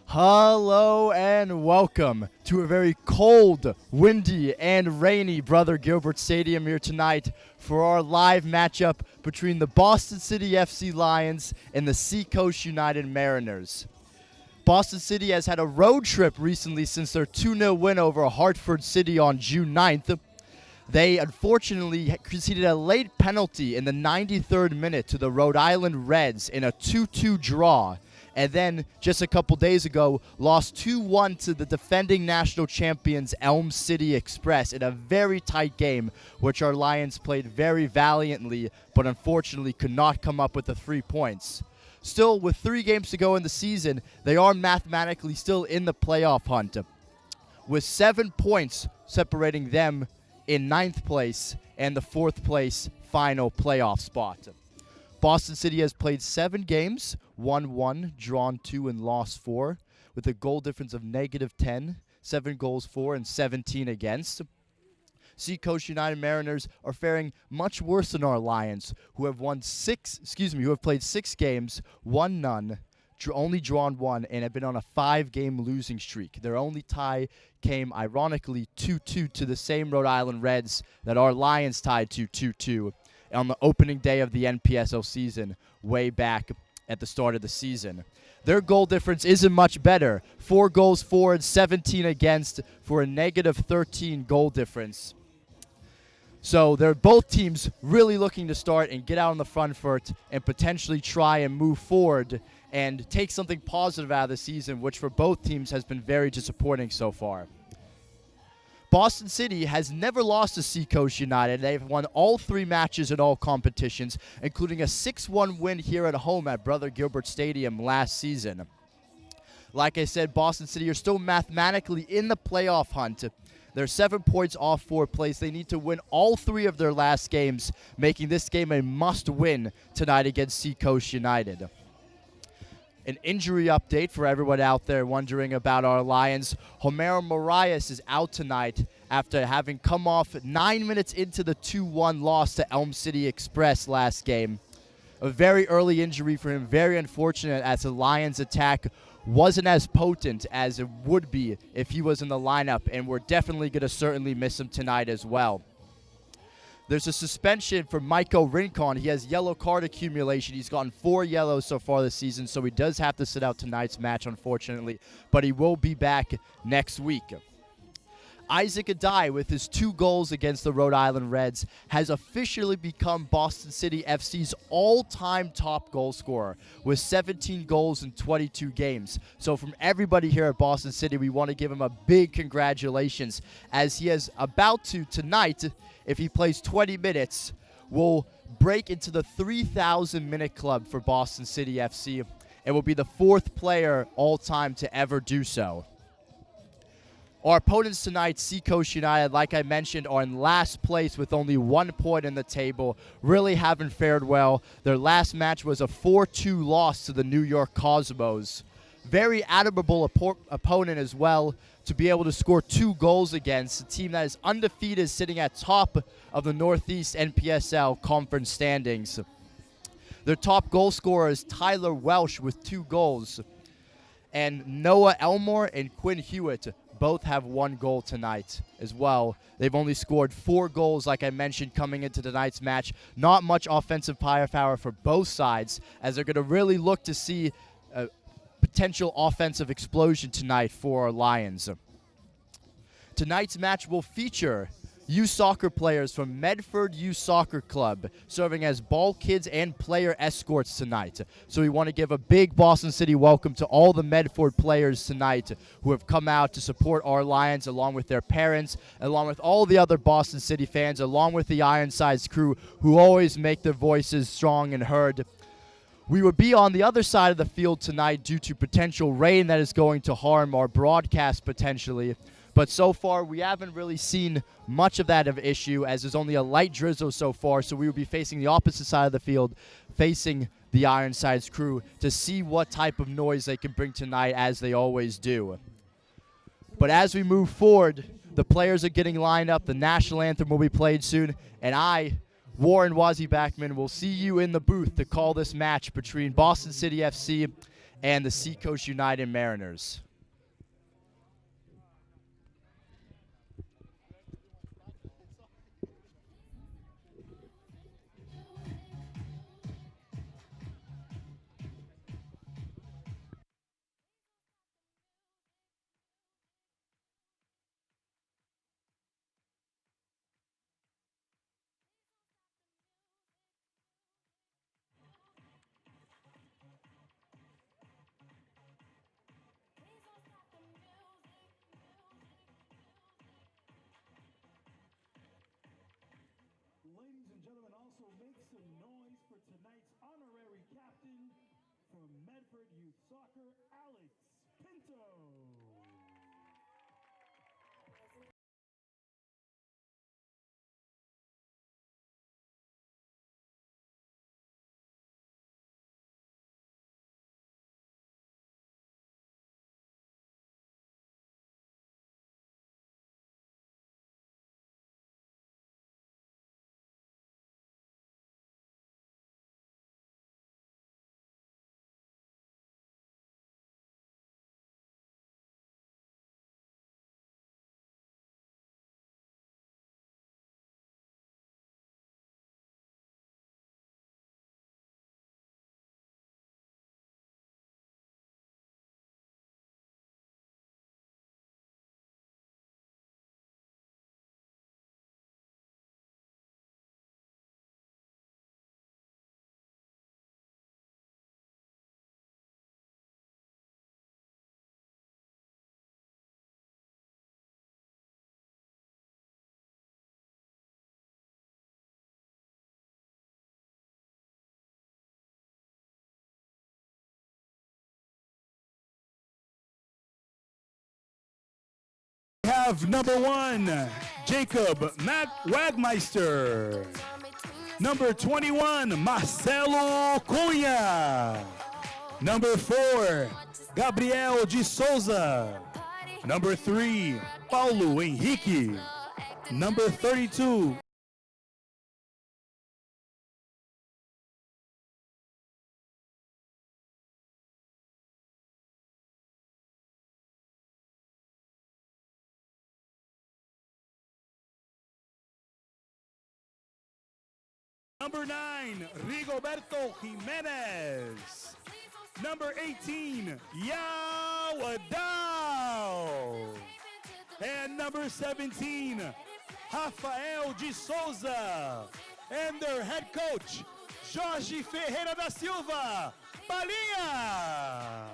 Hello and welcome to a very cold, windy, and rainy Brother Gilbert Stadium here tonight for our live matchup between the Boston City FC Lions and the Seacoast United Mariners. Boston City has had a road trip recently since their 2-0 win over Hartford City on June 9th. They unfortunately conceded a late penalty in the 93rd minute to the Rhode Island Reds in a 2-2 draw. And then, just a couple days ago, lost 2-1 to the defending national champions Elm City Express in a very tight game, which our Lions played very valiantly, but unfortunately could not come up with the 3 points. Still, with 3 games to go in the season, they are mathematically still in the playoff hunt, with 7 points separating them in 9th place and the 4th place final playoff spot. Boston City has played 7 games, won 1, drawn 2, and lost 4, with a goal difference of -10, 7 goals for, and 17 against. Seacoast United Mariners are faring much worse than our Lions, who have played 6 games, won none, only drawn 1, and have been on a 5-game losing streak. Their only tie came, ironically, 2-2 to the same Rhode Island Reds that our Lions tied to 2-2 on the opening day of the NPSL season, way back at the start of the season. Their goal difference isn't much better. 4 goals for and 17 against for a -13 goal difference. So they're both teams really looking to start and get out on the front foot and potentially try and move forward and take something positive out of the season, which for both teams has been very disappointing so far. Boston City has never lost to Seacoast United. They've won all 3 matches in all competitions, including a 6-1 win here at home at Brother Gilbert Stadium last season. Like I said, Boston City are still mathematically in the playoff hunt. They're 7 points off 4th place. They need to win all 3 of their last games, making this game a must-win tonight against Seacoast United. An injury update for everyone out there wondering about our Lions. Homero Marias is out tonight after having come off 9 minutes into the 2-1 loss to Elm City Express last game. A very early injury for him, very unfortunate, as the Lions' attack wasn't as potent as it would be if he was in the lineup, and we're definitely going to certainly miss him tonight as well. There's a suspension for Maiko Rincon. He has yellow card accumulation. He's gotten 4 yellows so far this season, so he does have to sit out tonight's match, unfortunately, but he will be back next week. Isaac Adai, with his 2 goals against the Rhode Island Reds, has officially become Boston City FC's all-time top goal scorer with 17 goals in 22 games. So from everybody here at Boston City, we want to give him a big congratulations, as he is about to, tonight, if he plays 20 minutes, will break into the 3,000-minute club for Boston City FC and will be the 4th player all-time to ever do so. Our opponents tonight, Seacoast United, like I mentioned, are in last place with only 1 point in the table. Really haven't fared well. Their last match was a 4-2 loss to the New York Cosmos. Very admirable opponent as well to be able to score 2 goals against a team that is undefeated, sitting at top of the Northeast NPSL conference standings. Their top goal scorer is Tyler Welsh with 2 goals. And Noah Elmore and Quinn Hewitt both have 1 goal tonight as well. They've only scored 4 goals, like I mentioned, coming into tonight's match. Not much offensive firepower for both sides, as they're going to really look to see a potential offensive explosion tonight for our Lions. Tonight's match will feature youth soccer players from Medford Youth Soccer Club serving as ball kids and player escorts tonight. So we want to give a big Boston City welcome to all the Medford players tonight who have come out to support our Lions, along with their parents, along with all the other Boston City fans, along with the Ironsides crew who always make their voices strong and heard. We would be on the other side of the field tonight due to potential rain that is going to harm our broadcast potentially. But so far, we haven't really seen much of that of issue, as there's only a light drizzle so far, so we will be facing the opposite side of the field, facing the Ironsides crew, to see what type of noise they can bring tonight, as they always do. But as we move forward, the players are getting lined up, the national anthem will be played soon, and I, Warren Wazzy Backman, will see you in the booth to call this match between Boston City FC and the Seacoast United Mariners. Ladies and gentlemen, also make some noise for tonight's honorary captain from Medford Youth Soccer, Alex Pinto. We have number 1, Jacob Matt Wagmeister. Number 21, Marcelo Cunha. Number 4, Gabriel de Souza. Number 3, Paulo Henrique. Number 32, number 9, Rigoberto Jimenez. Number 18, Yao Adao. And number 17, Rafael de Souza. And their head coach, Jorge Ferreira da Silva. Balinha!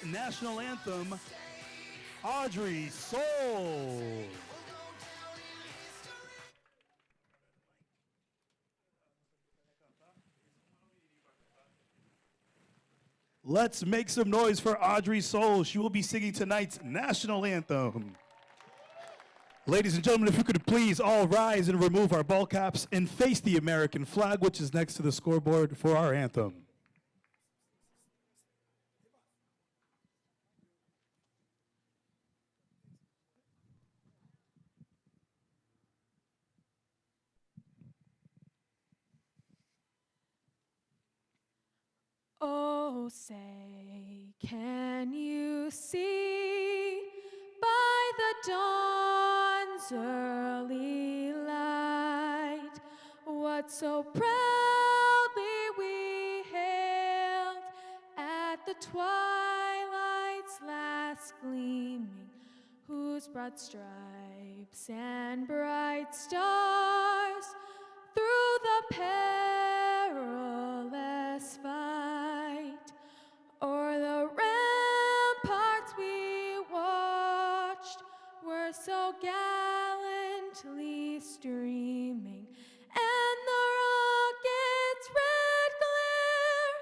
National anthem, Audrey Soul. Let's make some noise for Audrey Soul. She will be singing tonight's national anthem. Ladies and gentlemen, if you could please all rise and remove our ball caps and face the American flag, which is next to the scoreboard for our anthem. Oh, say, can you see by the dawn's early light what so proudly we hailed at the twilight's last gleaming, whose broad stripes and bright stars through the perilous fight o'er the ramparts we watched were so gallantly streaming, and the rocket's red glare,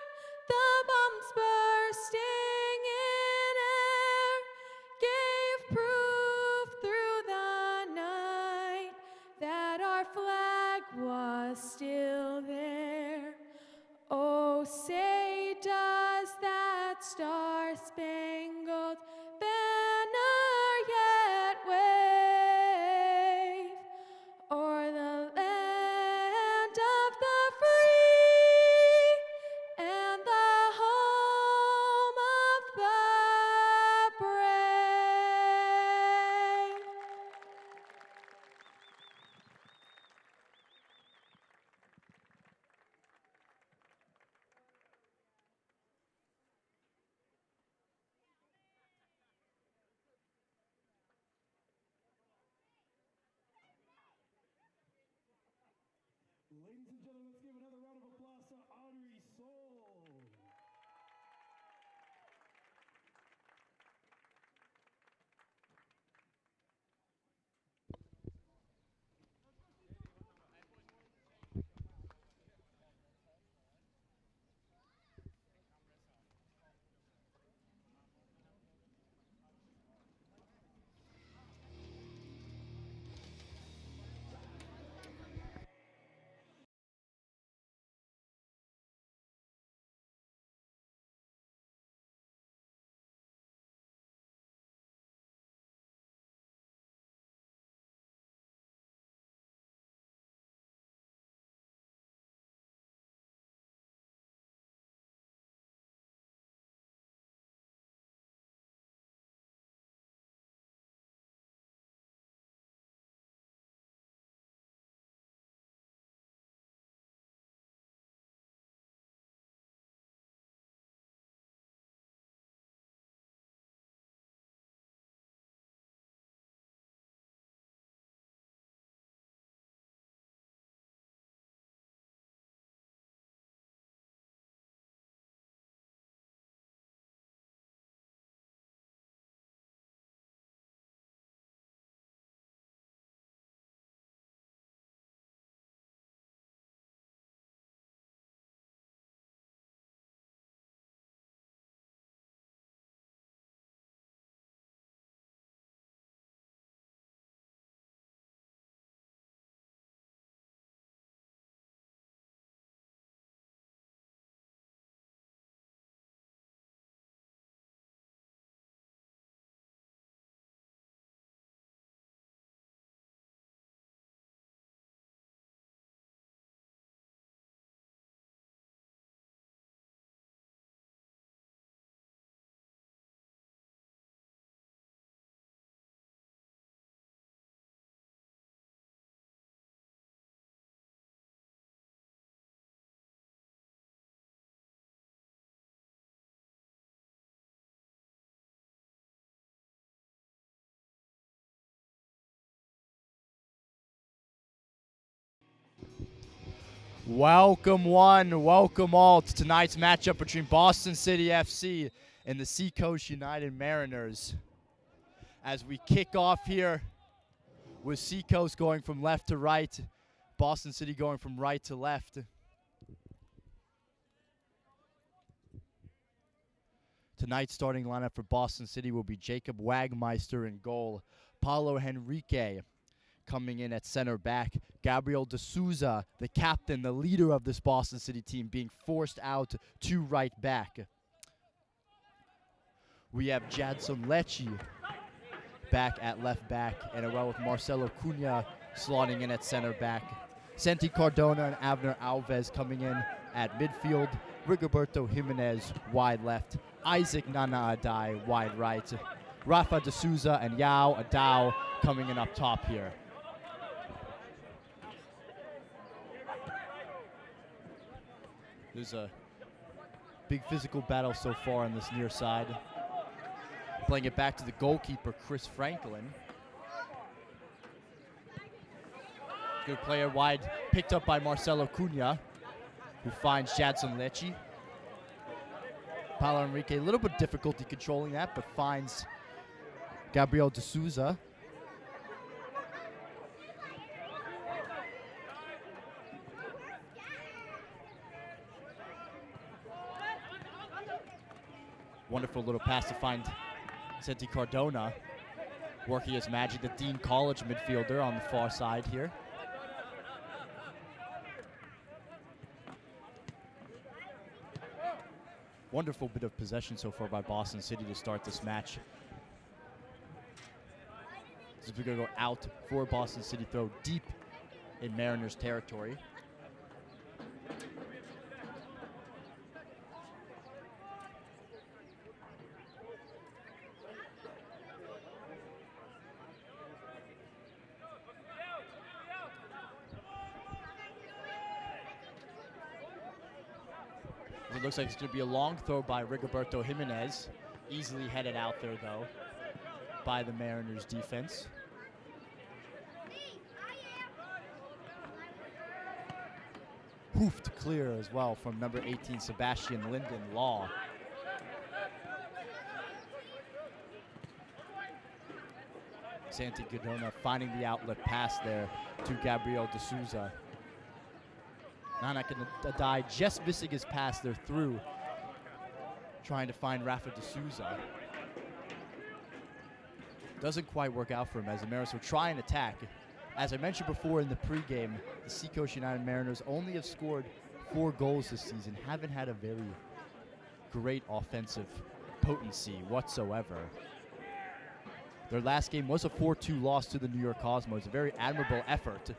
the bombs bursting in air, gave proof through the night that our flag was still there. Oh, say does that star-spangled banner yet wave o'er the land of the free and the home of the brave? Ladies and gentlemen, let's give another round of applause to Audrey Soul. Welcome one, welcome all to tonight's matchup between Boston City FC and the Seacoast United Mariners. As we kick off here with Seacoast going from left to right, Boston City going from right to left. Tonight's starting lineup for Boston City will be Jacob Wagmeister in goal, Paulo Henrique coming in at center back. Gabriel D'Souza, the captain, the leader of this Boston City team, being forced out to right back. We have Jadson Lecce back at left back, and as well with Marcelo Cunha slotting in at center back. Santi Cardona and Abner Alves coming in at midfield. Rigoberto Jimenez wide left. Isaac Nana Adai wide right. Rafa D'Souza and Yao Adao coming in up top here. There's a big physical battle so far on this near side. Playing it back to the goalkeeper, Chris Franklin. Good player wide, picked up by Marcelo Cunha, who finds Jadson Lecce. Paulo Henrique, a little bit difficulty controlling that, but finds Gabriel D'Souza. Wonderful little pass to find Santi Cardona, working his magic, the Dean College midfielder on the far side here. Wonderful bit of possession so far by Boston City to start this match. As we're going to go out for Boston City, throw deep in Mariners territory. It looks like it's going to be a long throw by Rigoberto Jimenez. Easily headed out there, though, by the Mariners defense. Hoofed clear as well from number 18, Sebastian Linden Law. Santi Cardona finding the outlet pass there to Gabriel D'Souza. Nana Adai just missing his pass there through, trying to find Rafa D'Souza. Doesn't quite work out for him as the Mariners will try and attack. As I mentioned before in the pregame, the Seacoast United Mariners only have scored 4 goals this season, haven't had a very great offensive potency whatsoever. Their last game was a 4-2 loss to the New York Cosmos, a very admirable effort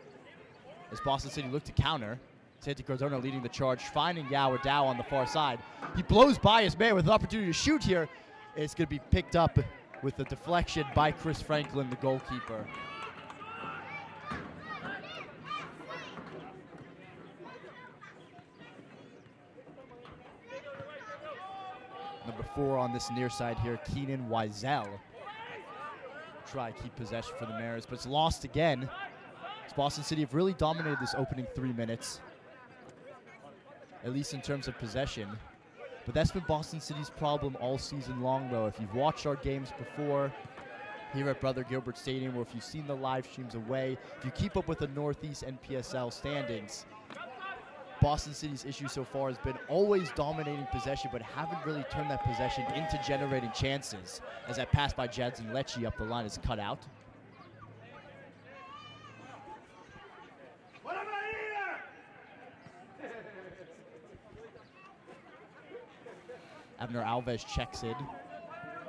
as Boston City looked to counter. Santi Cardona leading the charge, finding Yao Adao on the far side. He blows by his man with an opportunity to shoot here. It's going to be picked up with a deflection by Chris Franklin, the goalkeeper. Number 4 on this near side here, Keenan Wiesel. Try to keep possession for the Mariners, but it's lost again. As Boston City have really dominated this opening 3 minutes, at least in terms of possession. But that's been Boston City's problem all season long, though. If you've watched our games before here at Brother Gilbert Stadium, or if you've seen the live streams away, if you keep up with the Northeast NPSL standings, Boston City's issue so far has been always dominating possession, but haven't really turned that possession into generating chances, as that pass by Jadson Lecce up the line is cut out. Abner Alves checks in,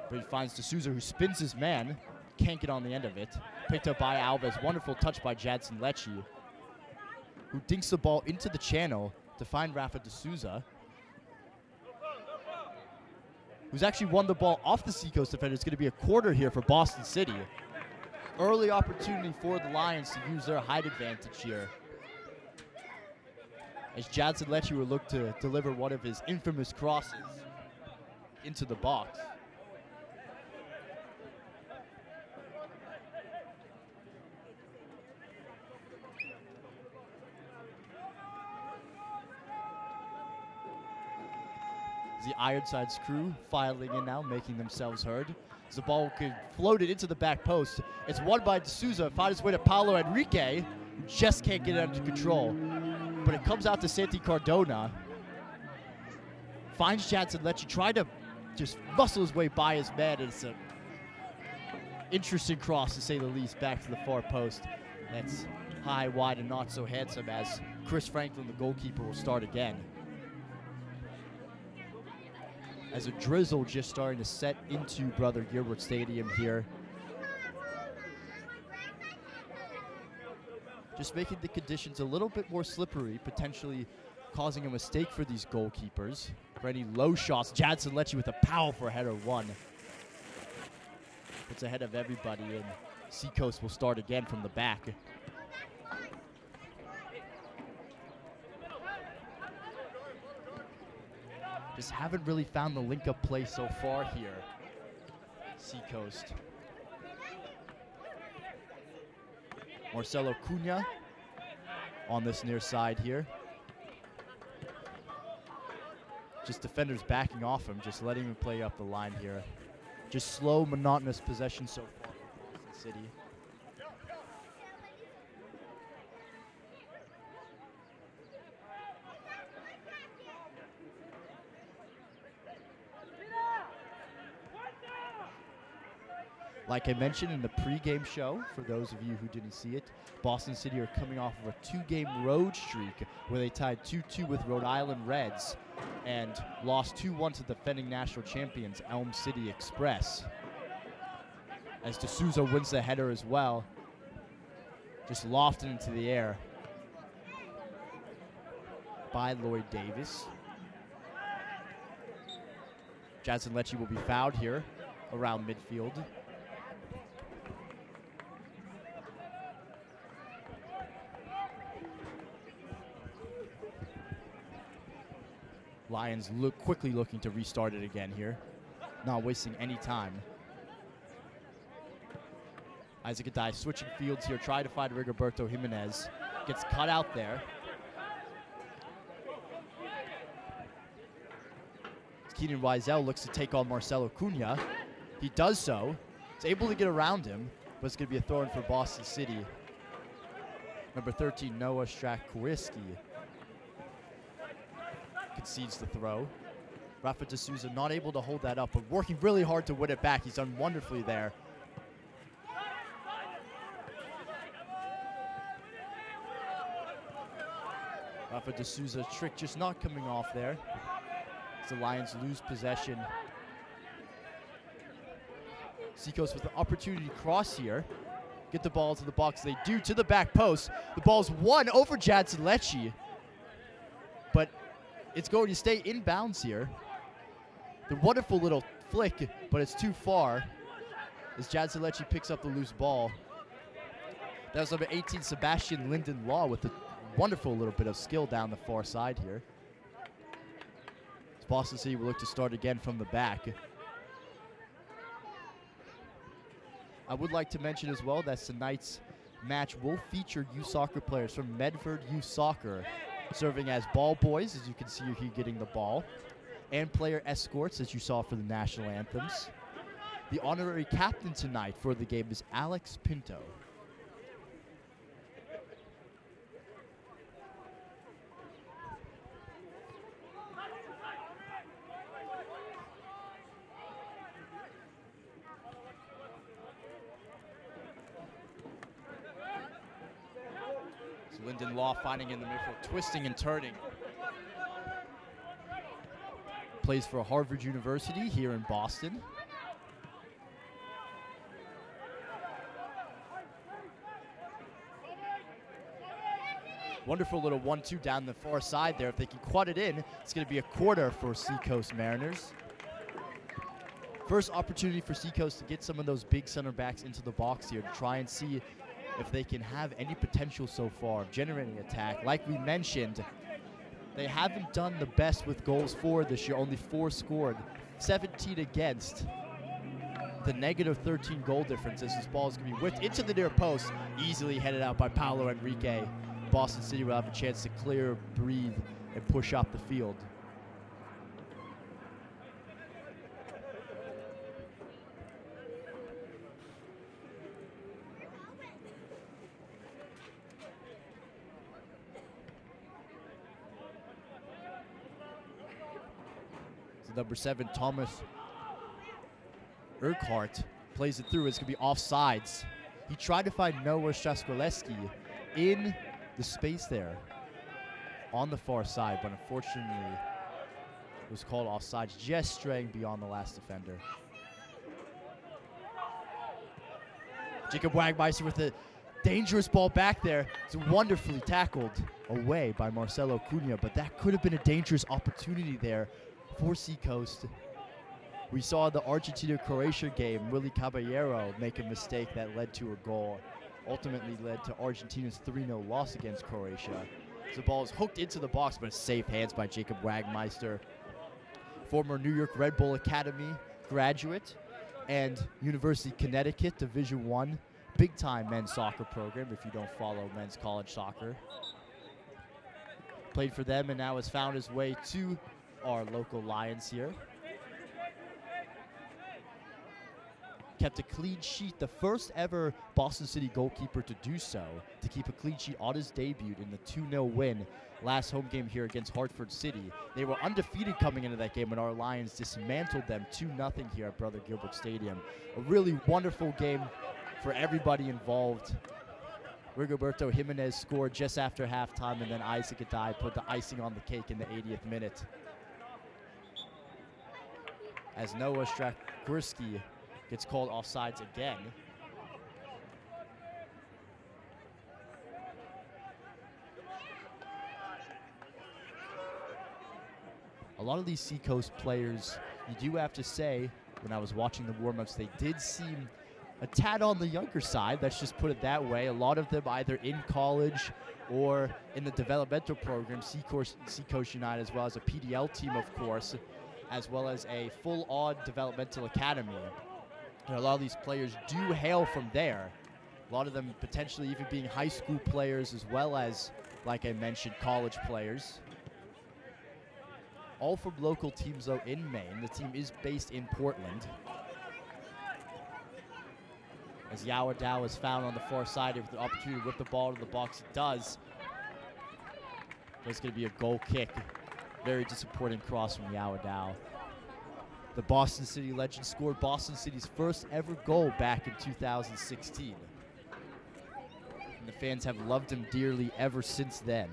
but he finds D'Souza, who spins his man. Can't get on the end of it. Picked up by Alves. Wonderful touch by Jadson Lecce, who dinks the ball into the channel to find Rafa D'Souza, who's actually won the ball off the Seacoast defender. It's going to be a quarter here for Boston City. Early opportunity for the Lions to use their height advantage here, as Jadson Lecce will look to deliver one of his infamous crosses into the box. The Ironside's crew filing in now, making themselves heard. As the ball could float it into the back post. It's won by D'Souza, found its way to Paulo Henrique, who just can't get it under control. But it comes out to Santi Cardona. Finds Jadson Lecce, tried to just muscle his way by his man. It's a interesting cross, to say the least, back to the far post. That's high, wide, and not so handsome, as Chris Franklin, the goalkeeper, will start again. As a drizzle just starting to set into Brother Gilbert Stadium here. Just making the conditions a little bit more slippery, potentially causing a mistake for these goalkeepers. For any low shots, Jadson Lecce with a powerful header one. It's ahead of everybody, and Seacoast will start again from the back. Just haven't really found the link-up play so far here, Seacoast. Marcelo Cunha on this near side here. Just defenders backing off him, just letting him play up the line here. Just slow, monotonous possession so far for Boston City. Like I mentioned in the pregame show, for those of you who didn't see it, Boston City are coming off of a 2-game road streak where they tied 2-2 with Rhode Island Reds and lost 2-1 to defending national champions Elm City Express. As D'Souza wins the header as well, just lofted into the air by Lloyd Davis. Jadson Lecce will be fouled here around midfield. Lions quickly looking to restart it again here, not wasting any time. Isaac Adai switching fields here, trying to find Rigoberto Jimenez. Gets cut out there. Keenan Wiesel looks to take on Marcelo Cunha. He does so. He's able to get around him, but it's going to be a throw-in for Boston City. Number 13, Noah Strakowski concedes the throw. Rafa D'Souza not able to hold that up, but working really hard to win it back. He's done wonderfully there. Rafa D'Souza's trick just not coming off there. As the Lions lose possession. Seacoast with the opportunity to cross here. Get the ball to the box. They do, to the back post. The ball's won over Jadson Lecce. But it's going to stay in bounds here. The wonderful little flick, but it's too far as Jadson Lecce picks up the loose ball. That was number 18, Sebastian Linden Law, with a wonderful little bit of skill down the far side here. As Boston City will look to start again from the back. I would like to mention as well that tonight's match will feature youth soccer players from Medford Youth Soccer, serving as ball boys, as you can see here getting the ball, and player escorts, as you saw for the national anthems. The honorary captain tonight for the game is Alex Pinto. Linden Law finding in the midfield, twisting and turning. Plays for Harvard University here in Boston. Wonderful little 1-2 down the far side there. If they can quad it in, it's going to be a quarter for Seacoast Mariners. First opportunity for Seacoast to get some of those big center backs into the box here to try and see if they can have any potential so far of generating attack. Like we mentioned, they haven't done the best with goals for this year. Only 4 scored, 17 against. The negative 13 goal difference as this ball is going to be whipped into the near post. Easily headed out by Paulo Enrique. Boston City will have a chance to clear, breathe, and push up the field. Number 7, Thomas Urquhart, Plays it through. It's going to be offsides. He tried to find Noah Straszkoleski in the space there on the far side, but unfortunately it was called offsides, just straying beyond the last defender. Jacob Wagmeister with a dangerous ball back there. It's wonderfully tackled away by Marcelo Cunha, but that could have been a dangerous opportunity there for Seacoast. We saw the Argentina-Croatia game, Willy Caballero make a mistake that led to a goal. Ultimately led to Argentina's 3-0 loss against Croatia. The ball is hooked into the box, but it's safe hands by Jacob Wagmeister. Former New York Red Bull Academy graduate and University of Connecticut Division I big-time men's soccer program if you don't follow men's college soccer. Played for them and now has found his way to our local Lions here. Kept a clean sheet, the first ever Boston City goalkeeper to do so, to keep a clean sheet on his debut in the 2-0 win last home game here against Hartford City. They were undefeated coming into that game, and our Lions dismantled them 2-0 here at Brother Gilbert Stadium. A really wonderful game for everybody involved. Rigoberto Jimenez scored just after halftime, and then Isaac Adai put the icing on the cake in the 80th minute. As Noah Straszkoleski gets called offsides again. A lot of these Seacoast players, you do have to say, when I was watching the warm-ups, they did seem a tad on the younger side. Let's just put it that way. A lot of them either in college or in the developmental program, Seacoast United, as well as a PDL team, of course, as well as a full-on developmental academy. And a lot of these players do hail from there. A lot of them potentially even being high school players as well as, like I mentioned, college players. All from local teams, though, in Maine. The team is based in Portland. As Yao Dao is found on the far side with the opportunity to whip the ball to the box, it does. There's going to be a goal kick. Very disappointing cross from Yao Dao. The Boston City legend scored Boston City's first ever goal back in 2016. And the fans have loved him dearly ever since then.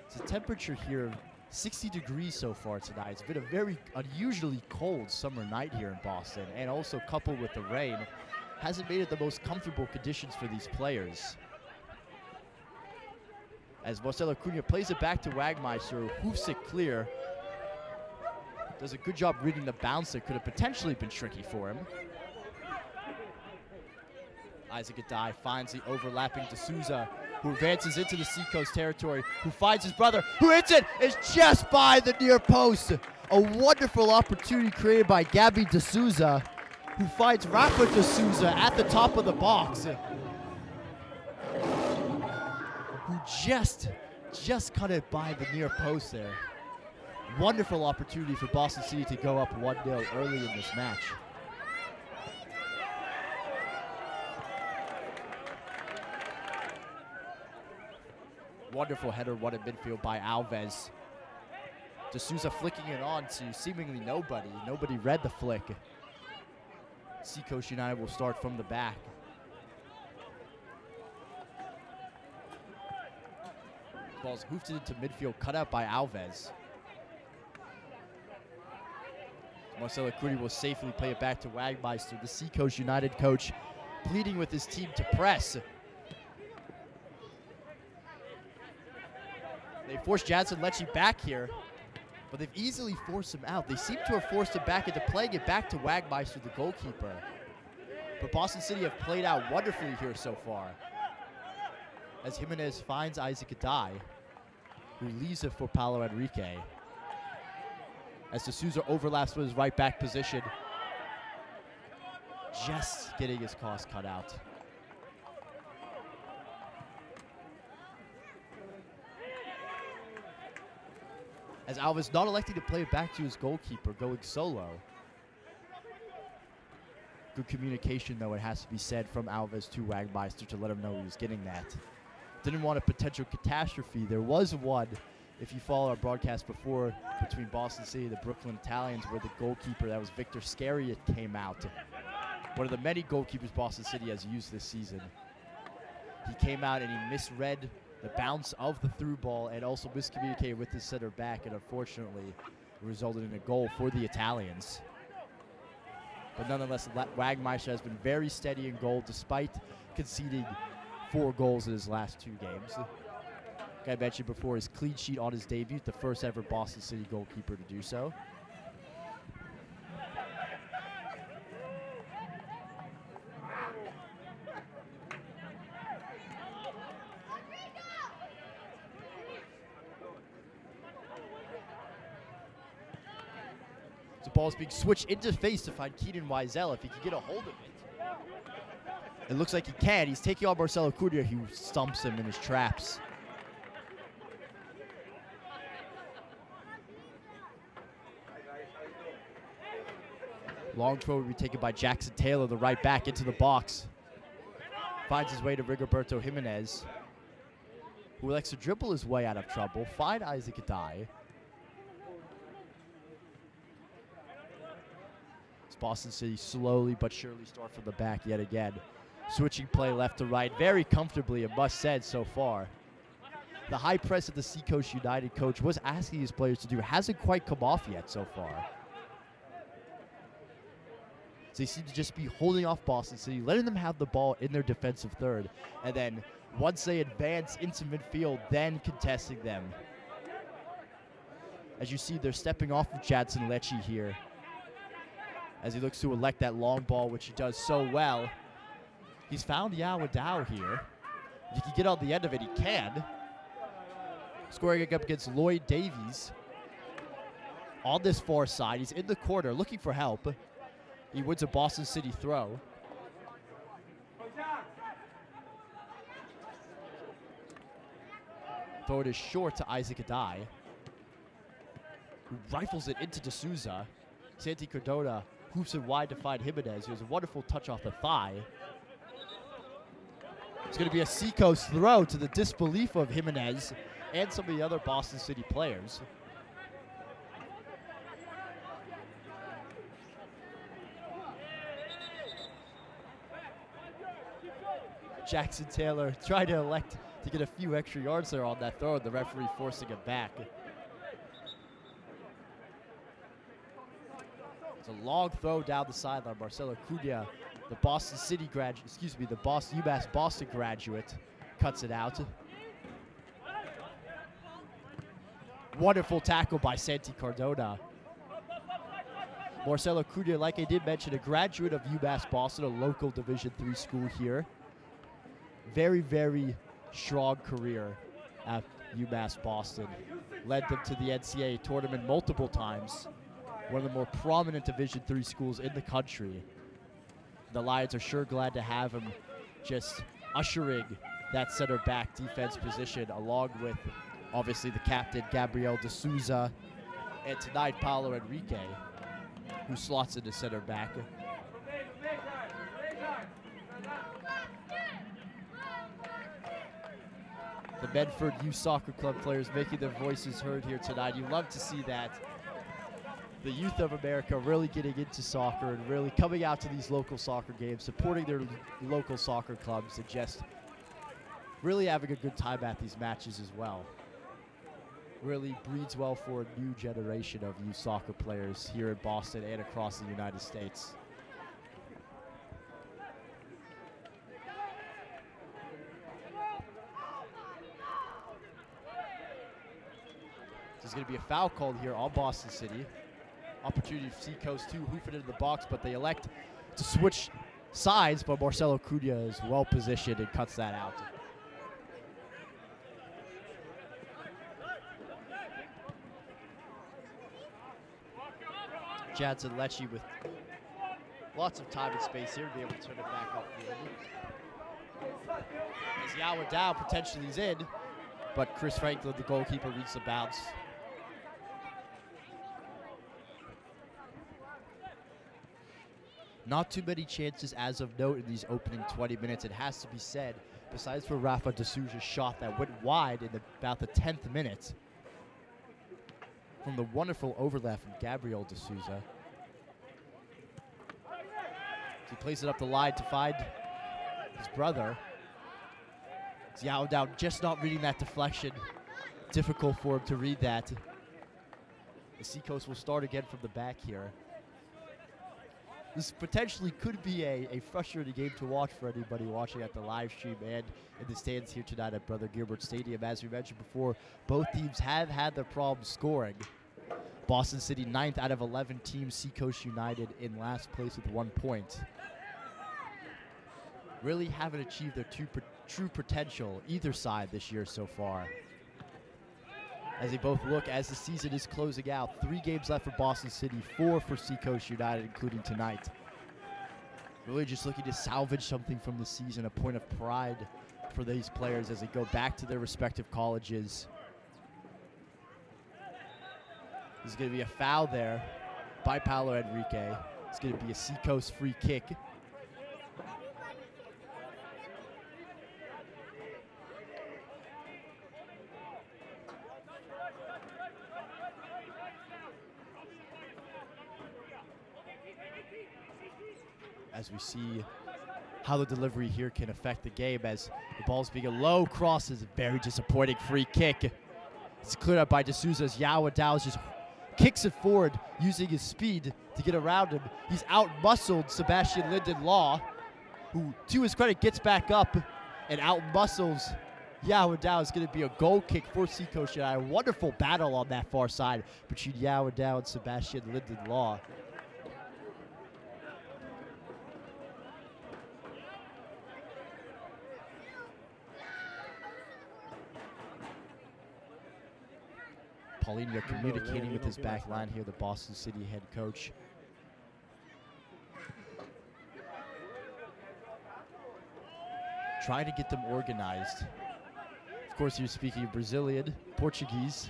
It's a temperature here of 60 degrees so far tonight. It's been a very unusually cold summer night here in Boston, and also coupled with the rain, hasn't made it the most comfortable conditions for these players. As Marcelo Cunha plays it back to Wagmeister, who hoofs it clear. Does a good job reading the bounce that could have potentially been tricky for him. Isaac Adai finds the overlapping D'Souza, who advances into the Seacoast territory, who finds his brother, who hits it. It's just by the near post. A wonderful opportunity created by Gabby D'Souza, who finds Rafa D'Souza at the top of the box. Who just cut it by the near post there. Wonderful opportunity for Boston City to go up 1-0 early in this match. Wonderful header won at midfield by Alves. D'Souza flicking it on to seemingly nobody. Nobody read the flick. Seacoast United will start from the back. Ball's hoofed into midfield, cut out by Alves. Marcelo Cunha will safely play it back to Wagmeister, the Seacoast United coach, pleading with his team to press. They forced Jadson Lecce back here, but they've easily forced him out. They seem to have forced him back into playing it back to Wagmeister, the goalkeeper. But Boston City have played out wonderfully here so far. As Jimenez finds Isaac Adai, who leaves it for Paulo Enrique. As D'Souza overlaps with his right back position, just getting his cross cut out. As Alves not electing to play it back to his goalkeeper, going solo. Good communication, though, it has to be said, from Alves to Wagmeister to let him know he was getting that. didn't want a potential catastrophe. There was one, if you follow our broadcast before, between Boston City and the Brooklyn Italians, where the goalkeeper, that was Victor Scariot, came out. One of the many goalkeepers Boston City has used this season. He came out and he misread the bounce of the through ball and also miscommunicated with his center back, and unfortunately it resulted in a goal for the Italians. But nonetheless, Wagmeister has been very steady in goal despite conceding 4 goals in his last 2 games. Like I mentioned before, his clean sheet on his debut, the first ever Boston City goalkeeper to do so. The ball's being switched into face to find Keenan Wiesel if he can get a hold of it. It looks like he can. He's taking on Marcelo Cunha, who stumps him in his traps. Long throw will be taken by Jackson Taylor, the right back, into the box. Finds his way to Rigoberto Jimenez, who likes to dribble his way out of trouble. Find Isaac Adai. Boston City slowly but surely start from the back yet again. Switching play left to right very comfortably, it must said so far. The high press that the Seacoast United coach was asking his players to do hasn't quite come off yet so far. So they seem to just be holding off Boston City, letting them have the ball in their defensive third, and then once they advance into midfield, then contesting them. As you see, they're stepping off of Jadson Lecce here, as he looks to elect that long ball, which he does so well. He's found Yao Dow here. If he can get on the end of it, he can. Scoring up against Lloyd Davies. On this far side, he's in the corner looking for help. He wins a Boston City throw. Throw it is short to Isaac Adai, who rifles it into D'Souza. Santi Cardona hoops it wide to find Jimenez. It was a wonderful touch off the thigh. It's going to be a Seacoast throw, to the disbelief of Jimenez and some of the other Boston City players. Jackson Taylor tried to elect to get a few extra yards there on that throw, and the referee forcing it back. It's a long throw down the sideline. Marcelo Cunha, the Boston City graduate, the UMass Boston graduate, cuts it out. Wonderful tackle by Santi Cardona. Marcelo Cunha, like I did mention, a graduate of UMass Boston, a local Division III school here. Very, very strong career at UMass Boston. Led them to the NCAA tournament multiple times. One of the more prominent Division III schools in the country. The Lions are sure glad to have him, just ushering that center back defense position, along with obviously the captain Gabriel D'Souza, and tonight Paulo Enrique, who slots into center back. The Medford Youth Soccer Club players making their voices heard here tonight. You love to see that. The youth of America really getting into soccer and really coming out to these local soccer games, supporting their local soccer clubs, and just really having a good time at these matches as well. Really breeds well for a new generation of youth soccer players here in Boston and across the United States. There's going to be a foul called here on Boston City. Opportunity for Seacoast to hoof it into the box, but they elect to switch sides, but Marcelo Cunha is well positioned and cuts that out. Jadson Lecce with lots of time and space here to be able to turn it back upfield. As Yao Dow potentially is in, but Chris Franklin, the goalkeeper, reads the bounce. Not too many chances as of note in these opening 20 minutes, it has to be said, besides for Rafa D'Souza's shot that went wide in about the 10th minute from the wonderful overlap from Gabriel D'Souza. He plays it up the line to find his brother. Xiao Dao just not reading that deflection. Difficult for him to read that. The Seacoast will start again from the back here. This potentially could be a frustrating game to watch for anybody watching at the live stream and in the stands here tonight at Brother Gilbert Stadium. As we mentioned before, both teams have had their problems scoring. Boston City 9th out of 11 teams, Seacoast United in last place with 1 point. Really haven't achieved their true potential, either side this year so far. As they both look as the season is closing out. 3 games left for Boston City, 4 for Seacoast United, including tonight. Really just looking to salvage something from the season, a point of pride for these players as they go back to their respective colleges. There's going to be a foul there by Paolo Enrique. It's going to be a Seacoast free kick. As we see how the delivery here can affect the game, as the ball's being a low cross, is a very disappointing free kick. It's cleared up by D'Souza as Yao Dao just kicks it forward using his speed to get around him. He's out-muscled Sebastian Linden Law, who to his credit gets back up and out-muscles Yao Dao. Is going to be a goal kick for Seacoast United. A wonderful battle on that far side between Yao Dao and Sebastian Linden Law. Paulinho communicating with his back line here, the Boston City head coach. Trying to get them organized. Of course, you're speaking Brazilian, Portuguese.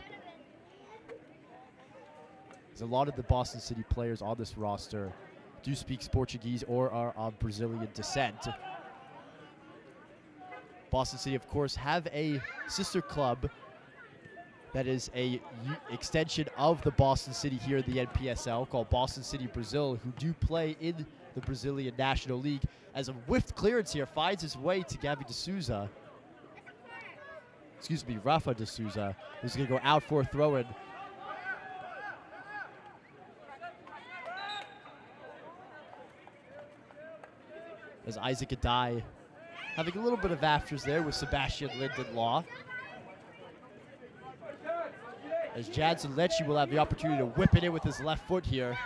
There's a lot of the Boston City players on this roster do speak Portuguese or are of Brazilian descent. Boston City, of course, have a sister club that is a extension of the Boston City here in the NPSL called Boston City Brazil, who do play in the Brazilian National League. As a whiffed clearance here finds his way to Gabby D'Souza. Excuse me, Rafa D'Souza, who's going to go out for a throw-in. As Isaac Adai having a little bit of afters there with Sebastian Linden Law. As Jadson Lecce will have the opportunity to whip it in with his left foot here.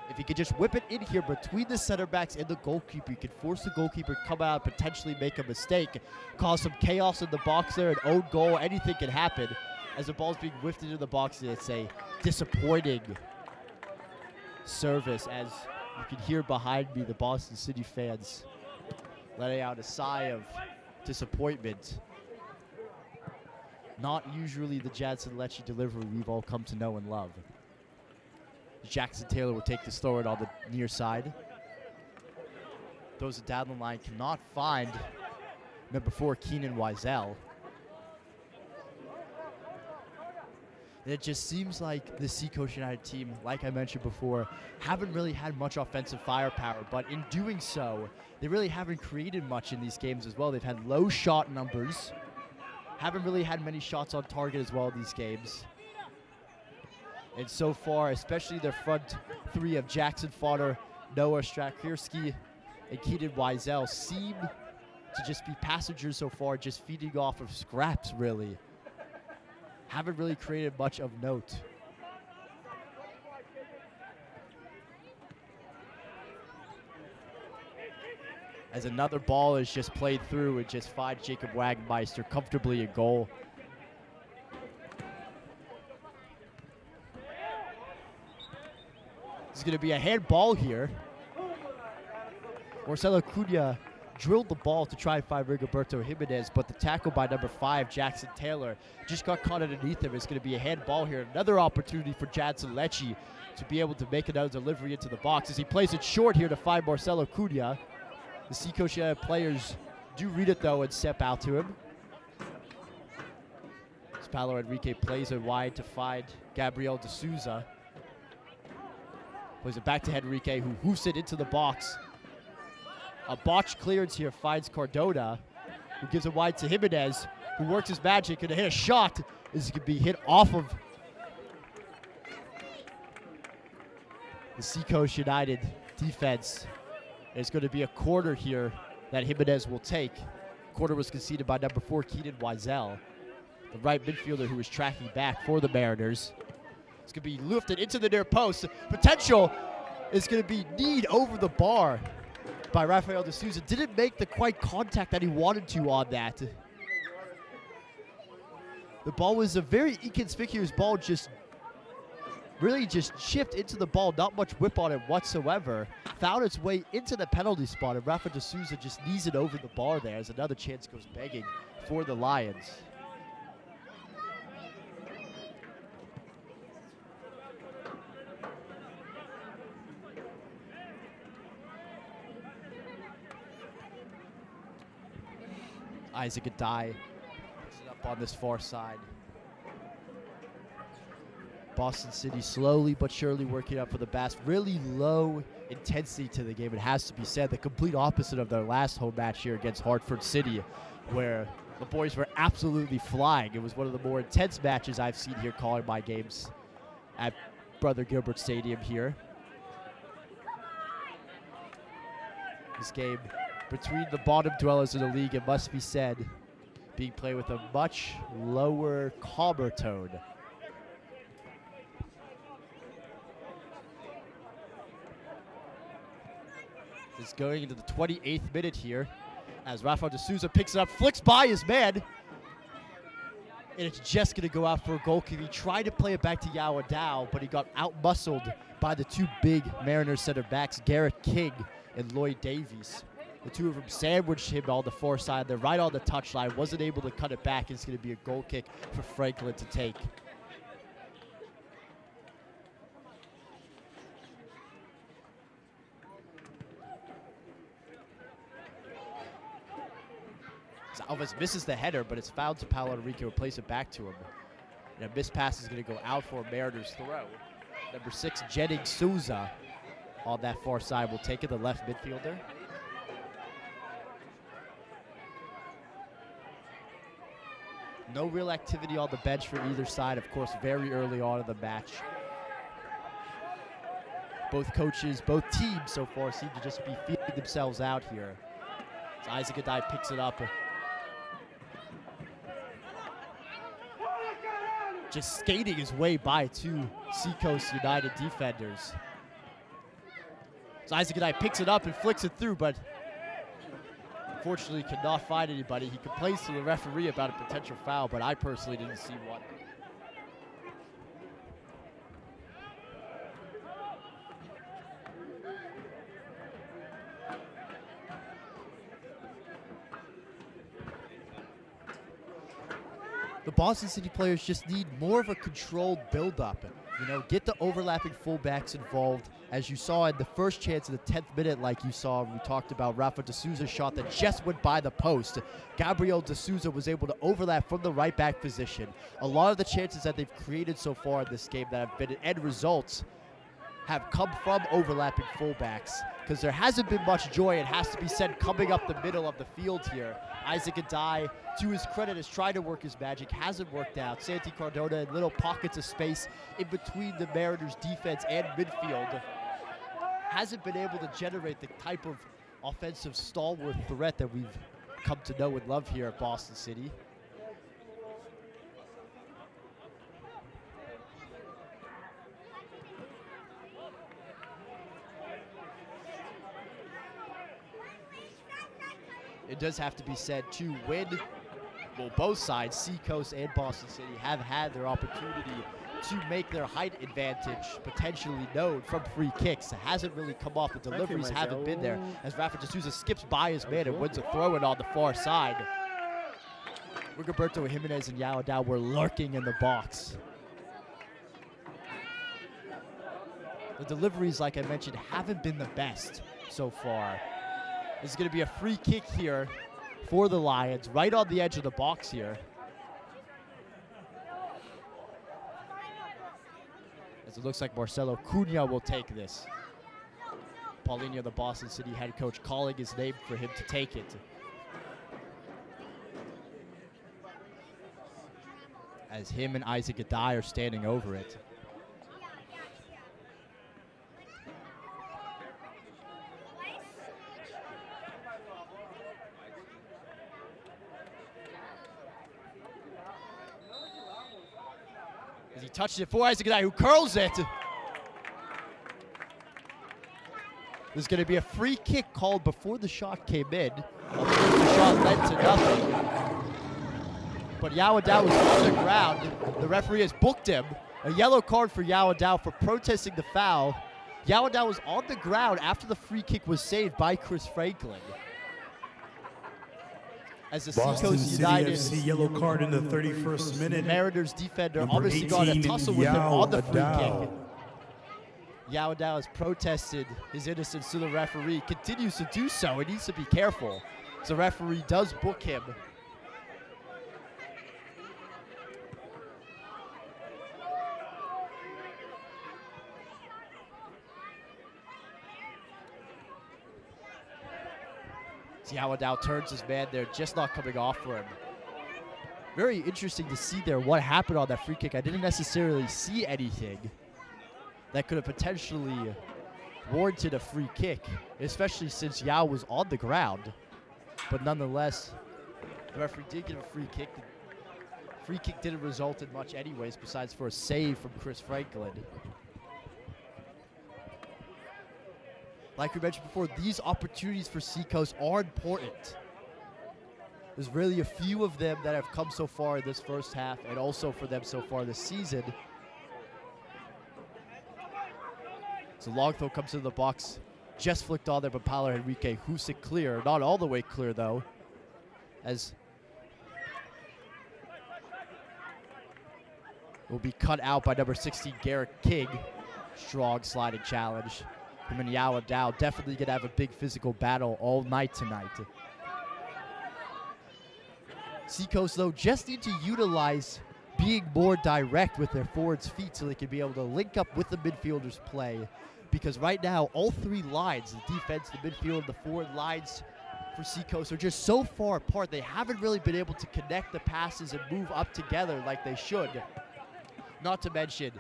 If he could just whip it in here between the center backs and the goalkeeper, he could force the goalkeeper to come out and potentially make a mistake, cause some chaos in the box there, an own goal, anything can happen. As the ball's being whiffed into the box, it's a disappointing service. As you can hear behind me, the Boston City fans letting out a sigh of disappointment. Not usually the Jadson Lecce delivery we've all come to know and love. Jackson Taylor will take this throw-in on the near side. Throws it down the line, cannot find number 4, Keenan Wiesel. And it just seems like the Seacoast United team, like I mentioned before, haven't really had much offensive firepower, but in doing so, they really haven't created much in these games as well. They've had low shot numbers, haven't really had many shots on target as well in these games. And so far, especially their front three of Jackson Fodder, Noah Strakierski, and Keenan Wiesel seem to just be passengers so far, just feeding off of scraps, really. Haven't really created much of note. As another ball is just played through and just finds Jacob Wagenmeister comfortably in goal. This is going to be a handball here. Marcelo Cunha drilled the ball to try and find Rigoberto Jimenez, but the tackle by number 5, Jackson Taylor, just got caught underneath him. It's going to be a handball here. Another opportunity for Jadson Lecce to be able to make another delivery into the box as he plays it short here to find Marcelo Cunha. The Seacoast players do read it, though, and step out to him. As Paulo Enrique plays it wide to find Gabriel de Souza. Plays it back to Enrique, who hoofs it into the box. A botched clearance here finds Cardona, who gives it wide to Jimenez, who works his magic, going to hit a shot. This is going to be hit off of the Seacoast United defense. It's going to be a corner here that Jimenez will take. Corner was conceded by number 4, Keenan Wiesel, the right midfielder who was tracking back for the Mariners. It's going to be lifted into the near post. Potential is going to be kneed over the bar by Rafael de Souza. Didn't make the quite contact that he wanted to on that. The ball was a very inconspicuous ball, really just chipped into the ball, not much whip on it whatsoever. Found its way into the penalty spot, and Rafa de Souza just knees it over the bar there as another chance goes begging for the Lions. Isaac Adai puts it up on this far side. Boston City slowly but surely working up for the Bats. Really low intensity to the game, it has to be said. The complete opposite of their last home match here against Hartford City, where the boys were absolutely flying. It was one of the more intense matches I've seen here calling my games at Brother Gilbert Stadium here. This game, between the bottom dwellers in the league, it must be said, being played with a much lower, calmer tone. It's going into the 28th minute here as Rafael de Souza picks it up, flicks by his man, and it's just going to go out for a goal kick. He tried to play it back to Yao Dow, but he got out-muscled by the 2 big Mariners center backs, Garrett King and Lloyd Davies. The 2 of them sandwiched him on the far side. They're right on the touchline. Wasn't able to cut it back. It's going to be a goal kick for Franklin to take. Alves misses the header, but it's fouled to Paulo Enrique, who plays it back to him. And a missed pass is going to go out for a Mariners throw. Number 6, Jennings Souza, on that far side, will take it, the left midfielder. No real activity on the bench for either side, of course, very early on in the match. Both coaches, both teams so far seem to just be feeling themselves out here. So Isaac Adai picks it up. Just skating his way by 2 Seacoast United defenders. So Isaac Adai picks it up and flicks it through, but unfortunately could not find anybody. He complains to the referee about a potential foul, but I personally didn't see one. The Boston City players just need more of a controlled build-up. You know, get the overlapping fullbacks involved. As you saw in the first chance of the 10th minute, like you saw, we talked about Rafa de Souza's shot that just went by the post. Gabriel de Souza was able to overlap from the right back position. A lot of the chances that they've created so far in this game that have been end results have come from overlapping fullbacks, because there hasn't been much joy, it has to be said, coming up the middle of the field here. Isaac Adai, to his credit, has tried to work his magic, hasn't worked out. Santi Cardona in little pockets of space in between the Mariners' defense and midfield hasn't been able to generate the type of offensive stalwart threat that we've come to know and love here at Boston City. It does have to be said, to win, well, both sides, Seacoast and Boston City, have had their opportunity to make their height advantage potentially known from free kicks. It hasn't really come off. The deliveries haven't been there as Rafa D'Souza skips by his man and wins a throw-in on the far side. Rigoberto Jimenez and Yao Dao were lurking in the box. The deliveries, like I mentioned, haven't been the best so far. This is going to be a free kick here for the Lions, right on the edge of the box here. As it looks like Marcelo Cunha will take this. Paulinho, the Boston City head coach, calling his name for him to take it. As him and Isaac Adai are standing over it. As he touches it for Isaac Adai, who curls it. There's going to be a free kick called before the shot came in. The shot led to nothing. But Yao Dao was on the ground. The referee has booked him. A yellow card for Yao Dao for protesting the foul. Yao Dao was on the ground after the free kick was saved by Chris Franklin. As the Boston Seacoast City United FC yellow card in the 31st minute. Mariners defender Number obviously got a 18, tussle with him Yao on the free Dao. kick. Yao Dao has protested his innocence to the referee, continues to do so. He needs to be careful. So the referee does book him. Yao Dao turns his man there, just not coming off for him. Very interesting to see there what happened on that free kick. I didn't necessarily see anything that could have potentially warranted a free kick, especially since Yao was on the ground. But nonetheless, the referee did give a free kick. The free kick didn't result in much anyways, besides for a save from Chris Franklin. Like we mentioned before, these opportunities for Seacoast are important. There's really a few of them that have come so far in this first half, and also for them so far this season. So long throw comes into the box, just flicked on there, but Paulo Henrique Husic clear. Not all the way clear though, as will be cut out by number 16, Garrett King. Strong sliding challenge. Him and Yao Dao definitely gonna have a big physical battle all night tonight. Seacoast though just need to utilize being more direct with their forwards' feet so they can be able to link up with the midfielders' play. Because right now, all three lines, the defense, the midfield, the forward lines for Seacoast are just so far apart. They haven't really been able to connect the passes and move up together like they should. Not to mention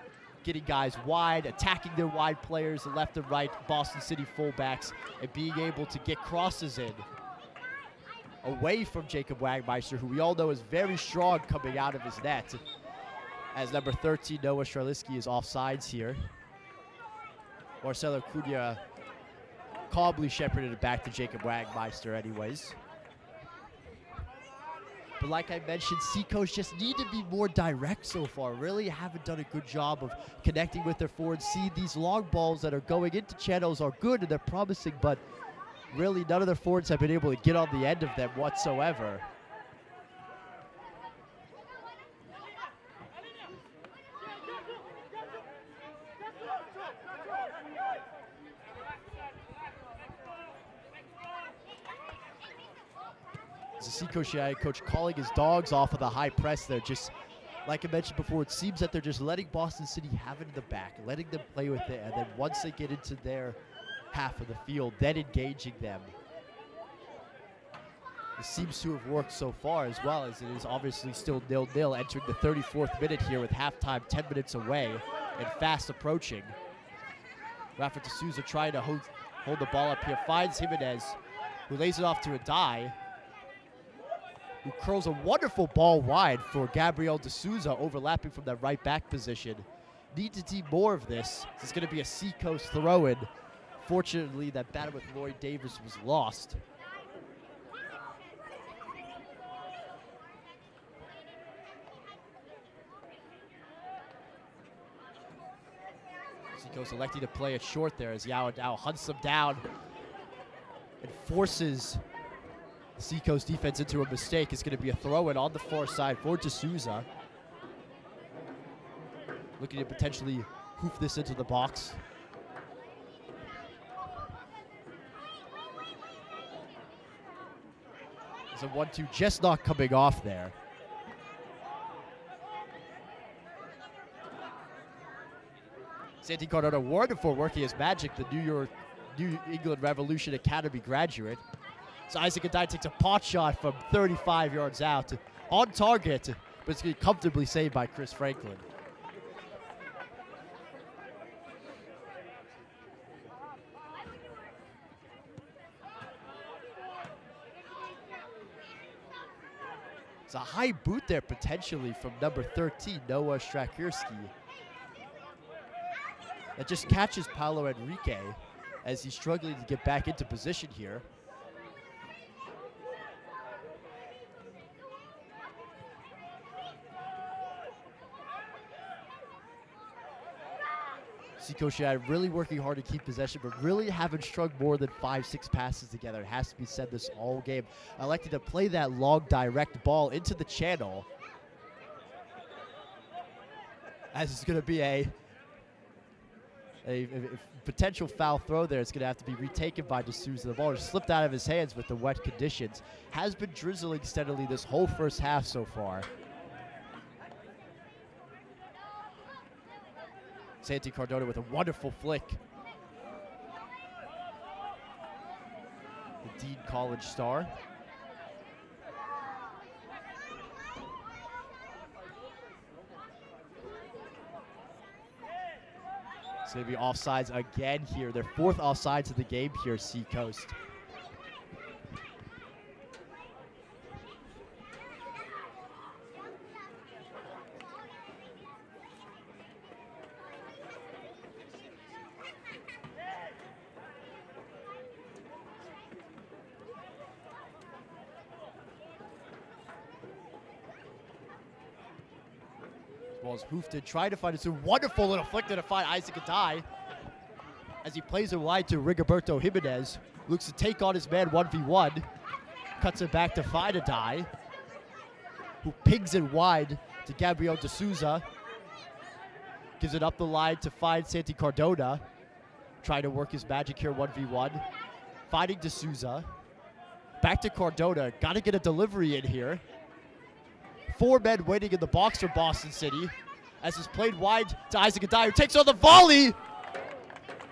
getting guys wide, attacking their wide players, the left and right Boston City fullbacks, and being able to get crosses in away from Jacob Wagmeister, who we all know is very strong coming out of his net. As number 13, Noah Streliski, is offsides here. Marcelo Cunha calmly shepherded it back to Jacob Wagmeister anyways. But like I mentioned, Seacoast just need to be more direct so far. Really haven't done a good job of connecting with their forwards. See, these long balls that are going into channels are good and they're promising, but really none of their forwards have been able to get on the end of them whatsoever. The Seacoast United coach calling his dogs off of the high press there. Just like I mentioned before, it seems that they're just letting Boston City have it in the back, letting them play with it, and then once they get into their half of the field, then engaging them. It seems to have worked so far, as well as it is obviously still 0-0, entering the 34th minute here with halftime 10 minutes away and fast approaching. Rafa D'Souza trying to hold the ball up here, finds Jimenez, who lays it off to Adai, who curls a wonderful ball wide for Gabriel D'Souza, overlapping from that right back position. Need to see more of this. This is going to be a Seacoast throw-in. Fortunately, that battle with Lloyd Davis was lost. Seacoast electing to play it short there as Yao now hunts them down and forces the Seacoast defense into a mistake. It's going to be a throw-in on the far side for D'Souza. Looking to potentially hoof this into the box. There's a 1-2 just not coming off there. Santi Cardona wonderful working his magic, the New England Revolution Academy graduate. So Isaac Adai takes a pot shot from 35 yards out. On target, but it's going to be comfortably saved by Chris Franklin. It's a high boot there potentially from number 13, Noah Strakirski. That just catches Paolo Enrique as he's struggling to get back into position here. Seacoast really working hard to keep possession, but really haven't strung more than 5-6 passes together. It has to be said this all game. Electing to play that long direct ball into the channel, as it's going to be a potential foul throw there. It's going to have to be retaken by D'Souza. The ball just slipped out of his hands with the wet conditions. Has been drizzling steadily this whole first half so far. Santi Cardona with a wonderful flick. The Dean College star. It's going to be offsides again here. Their fourth offsides of the game here, Seacoast. Ball's hoofed in, trying to find a wonderful little flick to find Isaac Adai as he plays it wide to Rigoberto Jimenez. Looks to take on his man 1v1. Cuts it back to find Adai, who pings it wide to Gabriel D'Souza. Gives it up the line to find Santi Cardona. Trying to work his magic here 1v1. Finding D'Souza. Back to Cardona. Got to get a delivery in here. 4 men waiting in the box for Boston City as it's played wide to Isaac Adai, who takes on the volley.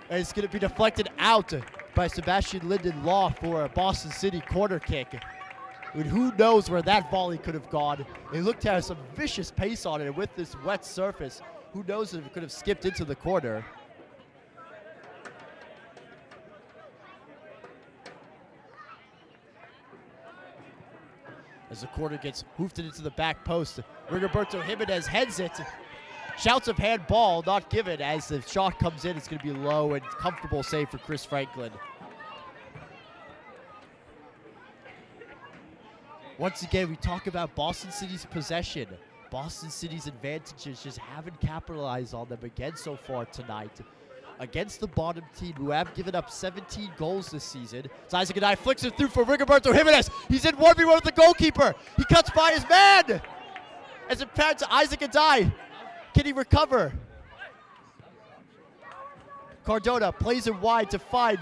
And it's going to be deflected out by Sebastian Linden Law for a Boston City corner kick. And who knows where that volley could have gone. It looked to have some vicious pace on it, and with this wet surface, who knows if it could have skipped into the corner. As the corner gets hoofed into the back post, Rigoberto Jimenez heads it. Shouts of handball, not given. As the shot comes in, it's going to be low and comfortable save for Chris Franklin. Once again, we talk about Boston City's possession. Boston City's advantages just haven't capitalized on them again so far tonight. Against the bottom team who have given up 17 goals this season. So Isaac Adai flicks it through for Rigoberto Jimenez. He's in 1v1 with the goalkeeper. He cuts by his man. As it pans to Isaac Adai. Can he recover? Cardona plays it wide to find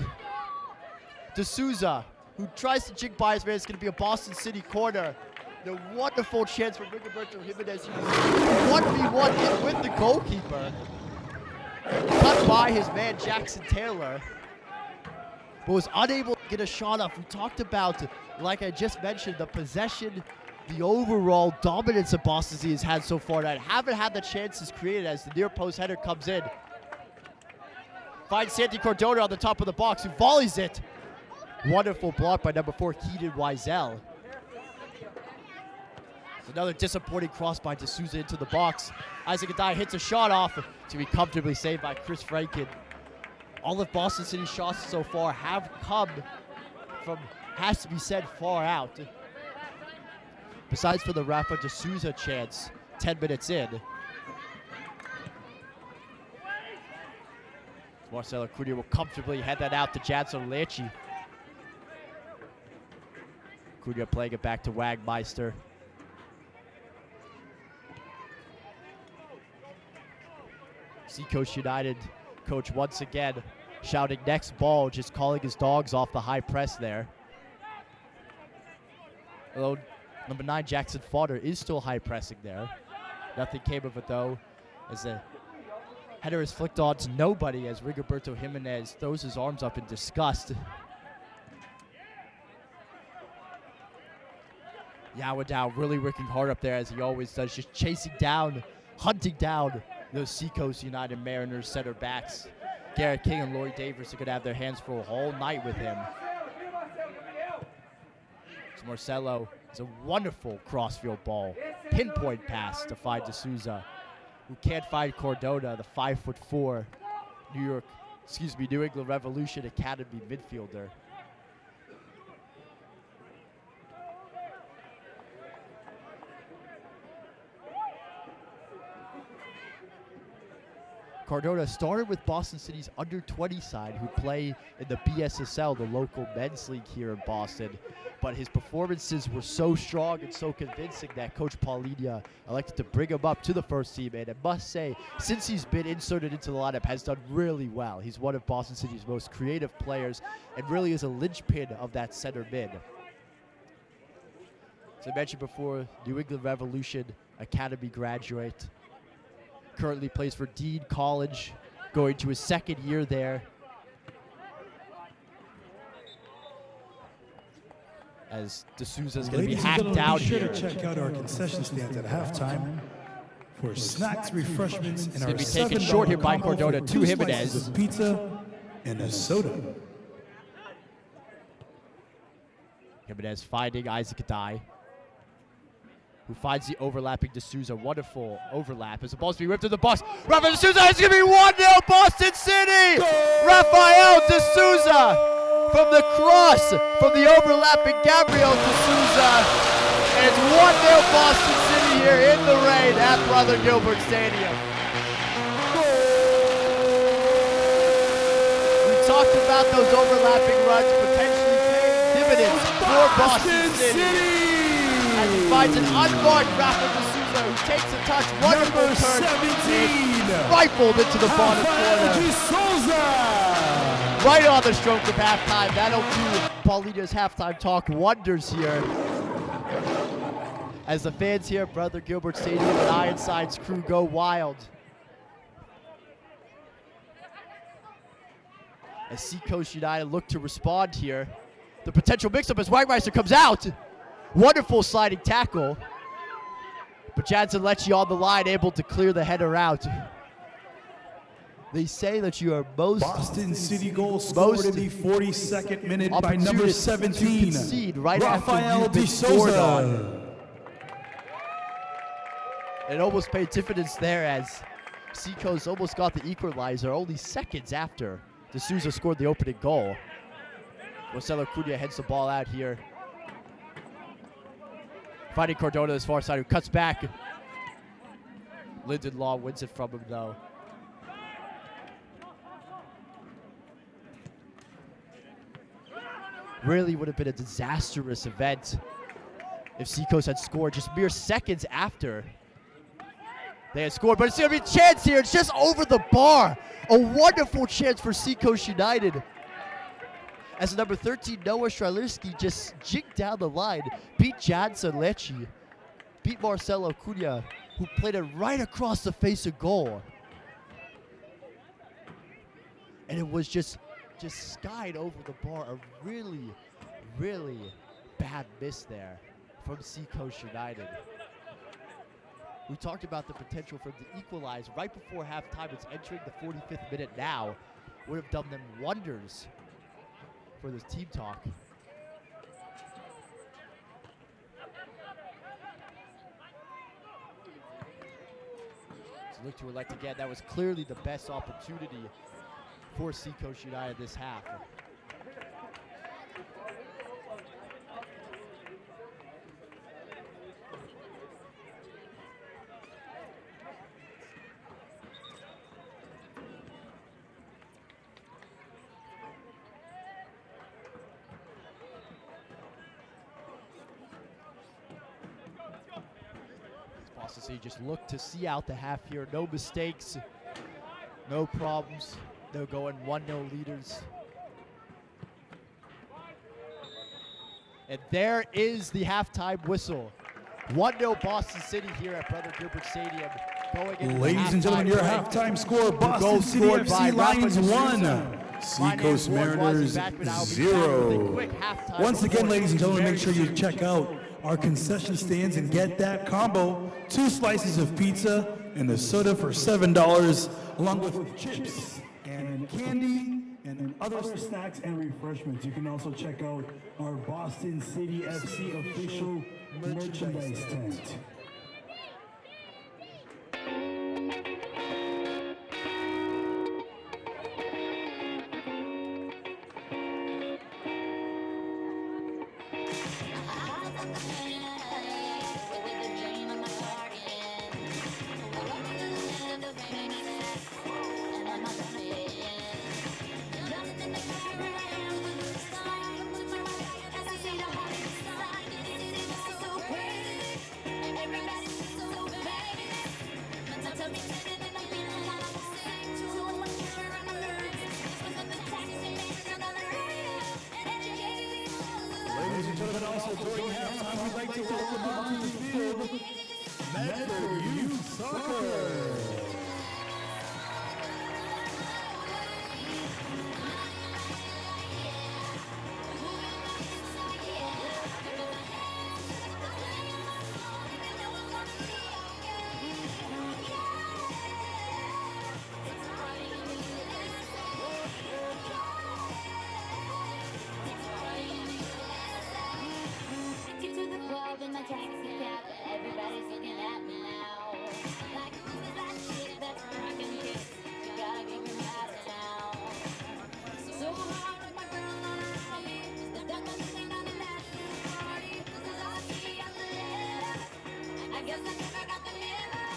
D'Souza, who tries to jig by his man. It's going to be a Boston City corner. The wonderful chance for Rigoberto Jimenez. He's 1v1 in with the goalkeeper. Cut by his man Jackson Taylor, but was unable to get a shot off. We talked about, like I just mentioned, the possession, the overall dominance that Boston City has had so far tonight. Haven't had the chances created as the near post header comes in. Finds Santi Cardona on the top of the box, who volleys it. Wonderful block by number 4, Keaton Wiesel. Another disappointing cross by D'Souza into the box. Isaac Adai hits a shot off to be comfortably saved by Chris Franklin. All of Boston City's shots so far have come from, has to be said, far out. Besides for the Rafa D'Souza chance 10 minutes in. Marcelo Cunha will comfortably head that out to Jadson Lechi. Cunha playing it back to Wagmeister. Seacoast United coach once again shouting next ball, just calling his dogs off the high press there. Although number 9 Jackson Fodder is still high pressing there. Nothing came of it though, as the header is flicked on to nobody as Rigoberto Jimenez throws his arms up in disgust. Yawadao really working hard up there as he always does, just chasing down, hunting down those Seacoast United Mariners center backs. Garrett King and Laurie Davis are going to have their hands full all night with him. So Marcelo is a wonderful crossfield ball. Pinpoint pass to find D'Souza, who can't find Cardona, the 5'4" New England Revolution Academy midfielder. Cardona started with Boston City's under-20 side, who play in the BSSL, the local men's league here in Boston. But his performances were so strong and so convincing that Coach Paulinia elected to bring him up to the first team. And I must say, since he's been inserted into the lineup, has done really well. He's one of Boston City's most creative players and really is a linchpin of that center mid. As I mentioned before, New England Revolution Academy graduate. Currently plays for Dean College, going to his second year there. As D'Souza's going to be hacked down here. Be sure to check out our concession stands at halftime for snacks, refreshments, and our be taken short here by Cardona to Jimenez. Pizza and a soda. Jimenez finding Isaac Adai, who finds the overlapping D'Souza. Wonderful overlap as the ball's being ripped to the box. Rafael D'Souza, it's going to be 1-0 Boston City! Goal! Rafael D'Souza from the cross, from the overlapping Gabriel D'Souza. And it's 1-0 Boston City here in the rain at Brother Gilbert Stadium. We talked about those overlapping runs potentially paying dividends for Boston City. As he finds an unmarked Rafael D'Souza, who takes a touch, wonderful turn, 17, rifled into the bottom corner. Right on the stroke of halftime. That'll do Paulina's halftime talk wonders here. As the fans here at Brother Gilbert Stadium and Ironside's crew go wild. As Seacoast United look to respond here. The potential mix-up as Wagmeister comes out. Wonderful sliding tackle. But Jadson Lechi on the line, able to clear the header out. They say that you are most Boston City goal scored in the 42nd minute by number 17, right Rafael D'Souza. It almost paid dividends there as Seacoast almost got the equalizer only seconds after D'Souza scored the opening goal. Marcelo Cunha heads the ball out here. Finding Cardona this far side, who cuts back. Lyndon Law wins it from him though. Really would have been a disastrous event if Seacoast had scored just mere seconds after they had scored. But it's going to be a chance here. It's just over the bar. A wonderful chance for Seacoast United. As the number 13, Noah Strzelerski, just jigged down the line, beat Jadson Lechi, beat Marcelo Cunha, who played it right across the face of goal. And it was just skied over the bar. A really, really bad miss there from Seacoast United. We talked about the potential for the equalize right before halftime. It's entering the 45th minute now. Would have done them wonders for this team talk. So look to elect again. That was clearly the best opportunity for Seacoast United this half. So you just look to see out the half here. No mistakes, no problems. They'll go in 1-0 leaders. And there is the halftime whistle. 1-0 Boston City here at Brother Gilbert Stadium. Going into Ladies and gentlemen, your halftime score, Boston City FC Lions 1, Seacoast Mariners 0. Once again, ladies and gentlemen, make sure you check out our concession stands and get that combo. 2 slices of pizza and a soda for $7, along with chips and candy and other snacks and refreshments. You can also check out our Boston City FC official merchandise tent. Ladies and gentlemen, also during halftime, we'd like to welcome onto the field Medford Youth Soccer. Everybody's looking at me now. Like, who's that shit that's drinking kids? You gotta get me out of town. So hard with my girl on her me. The devil sing on the national party. This is all I see on the left. I guess I never got the mirror.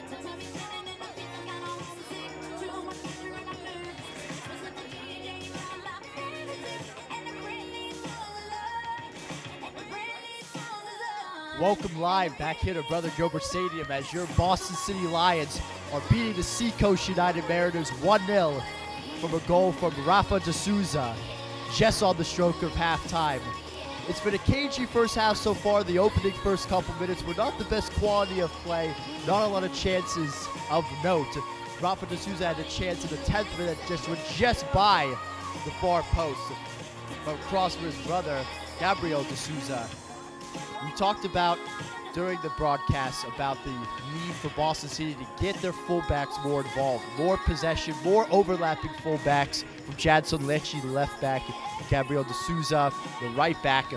Tell me sitting in the feeling kind of homesick. Too much pressure in my nerves. Was with the DJ around my fantasy. And it really falls in love. And it really falls in love. Welcome live back here to Brother Gilbert Stadium as your Boston City Lions are beating the Seacoast United Mariners 1-0 from a goal from Rafa D'Souza just on the stroke of halftime. It's been a cagey first half so far. The opening first couple minutes were not the best quality of play, not a lot of chances of note. Rafa D'Souza had a chance in the 10th minute, just went just by the far post. But across for his brother, Gabriel D'Souza. We talked about during the broadcast about the need for Boston City to get their fullbacks more involved, more possession, more overlapping fullbacks from Jadson Lecce, the left back, Gabriel D'Souza, the right back,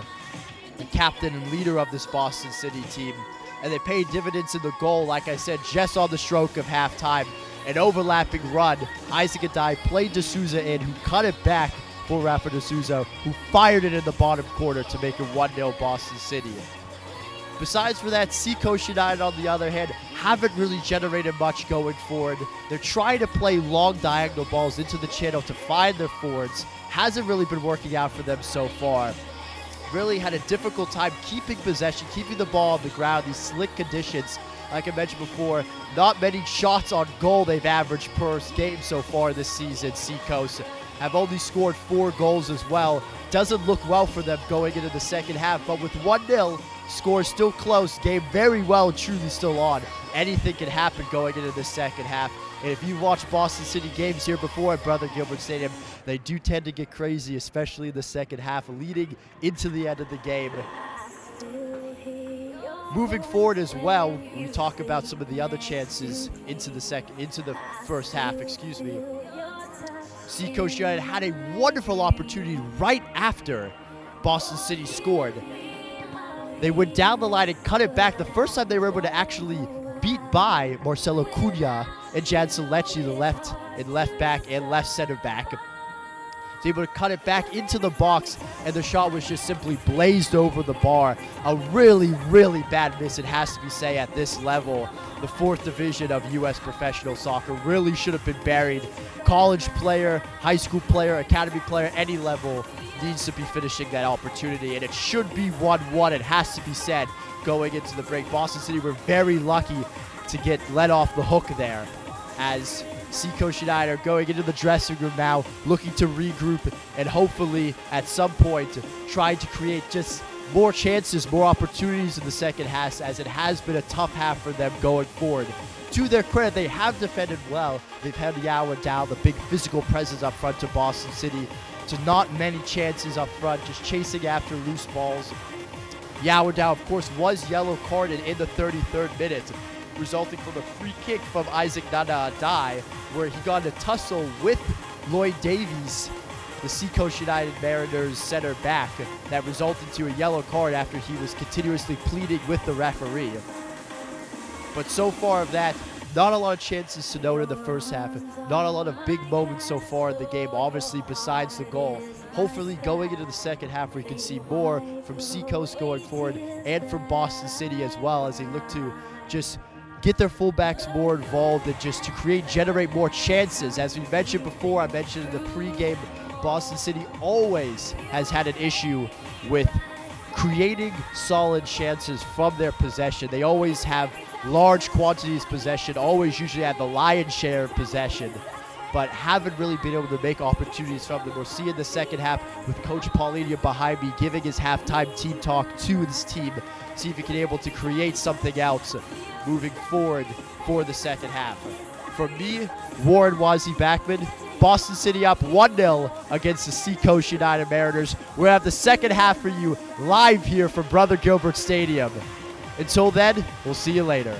the captain and leader of this Boston City team. And they paid dividends in the goal, like I said, just on the stroke of halftime. An overlapping run. Isaac Adai played D'Souza in, who cut it back for Rafa D'Souza, who fired it in the bottom corner to make it 1-0 Boston City. Besides for that, Seacoast United, on the other hand, haven't really generated much going forward. They're trying to play long diagonal balls into the channel to find their forwards. Hasn't really been working out for them so far. Really had a difficult time keeping possession, keeping the ball on the ground, these slick conditions. Like I mentioned before, not many shots on goal they've averaged per game so far this season. Seacoast have only scored 4 goals as well. Doesn't look well for them going into the second half, but with 1-0, score still close, game very well and truly still on. Anything can happen going into the second half. And if you've watched Boston City games here before at Brother Gilbert Stadium, they do tend to get crazy, especially in the second half, leading into the end of the game. Moving forward as well, we talk about some of the other chances into the first half, Seacoast United had a wonderful opportunity right after Boston City scored. They went down the line and cut it back. The first time they were able to actually beat by Marcelo Cunha and Jadson Lecce, the left back and left center back. They were able to cut it back into the box, and the shot was just simply blazed over the bar. A really, really bad miss, it has to be said, at this level. The 4th division of U.S. professional soccer really should have been buried. College player, high school player, academy player, any level needs to be finishing that opportunity, and it should be 1-1. It has to be said. going into the break. Boston City were very lucky to get let off the hook there, as Seacoast United are going into the dressing room now, looking to regroup and hopefully at some point trying to create just more chances, more opportunities in the second half, as it has been a tough half for them going forward. To their credit, they have defended well. They've held Yawa down, the big physical presence up front to Boston City, to not many chances up front, just chasing after loose balls. Yawa down, of course, was yellow carded in the 33rd minute, resulting from a free kick from Isaac Nana Adai, where he got in a tussle with Lloyd Davies, the Seacoast United Mariners center back, that resulted to a yellow card after he was continuously pleading with the referee. But so far of that, not a lot of chances to note in the first half. Not a lot of big moments so far in the game, obviously, besides the goal. Hopefully going into the second half, we can see more from Seacoast going forward and from Boston City as well, as they look to just get their fullbacks more involved and just to generate more chances. As we mentioned before, I mentioned in the pregame, Boston City always has had an issue with creating solid chances from their possession. They always have large quantities of possession, always usually have the lion's share of possession, but haven't really been able to make opportunities from them. We'll see in the second half with Coach Paulinho behind me giving his halftime team talk to his team, see if he can be able to create something else moving forward for the second half. From me, Warren Wazzy-Backman, Boston City up 1-0 against the Seacoast United Mariners. We'll have the second half for you live here from Brother Gilbert Stadium. Until then, we'll see you later.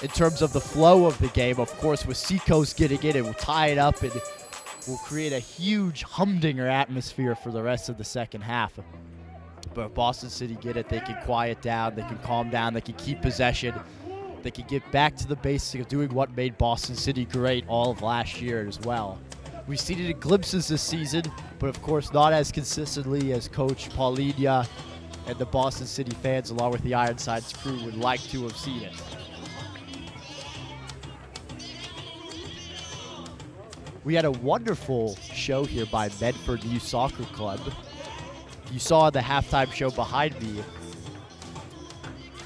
in terms of the flow of the game. Of course, with Seacoast getting in, it will tie it up and will create a huge humdinger atmosphere for the rest of the second half. But if Boston City get it, they can quiet down, they can calm down, they can keep possession, they can get back to the basics of doing what made Boston City great all of last year as well. We've seen it in glimpses this season, but of course not as consistently as Coach Paulinia and the Boston City fans, along with the Ironsides crew, would like to have seen it. We had a wonderful show here by Medford Youth Soccer Club. You saw the halftime show behind me.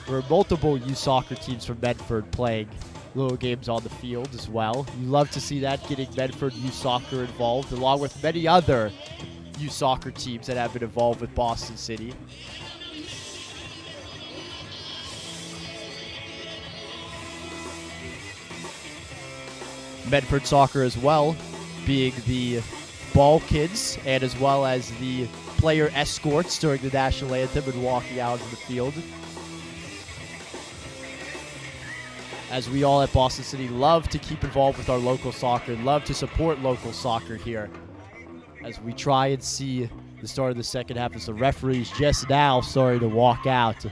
There were multiple youth soccer teams from Medford playing little games on the field as well. You love to see that, getting Medford Youth Soccer involved, along with many other youth soccer teams that have been involved with Boston City. Medford Soccer as well, being the ball kids and as well as the player escorts during the national anthem and walking out of the field. As we all at Boston City love to keep involved with our local soccer, love to support local soccer here. As we try and see the start of the second half as the referees just now starting to walk out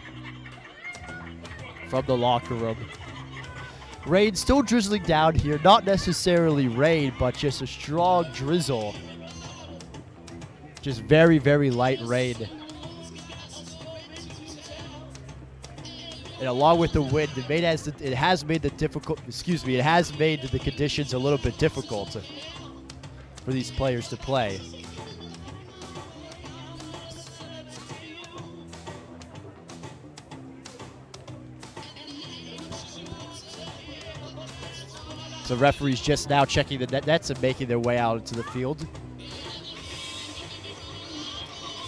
from the locker room. Rain still drizzling down here, not necessarily rain, but just a strong drizzle. Just very, very light rain. And along with the wind, it has made the conditions a little bit difficult for these players to play. So referees just now checking the nets and making their way out into the field.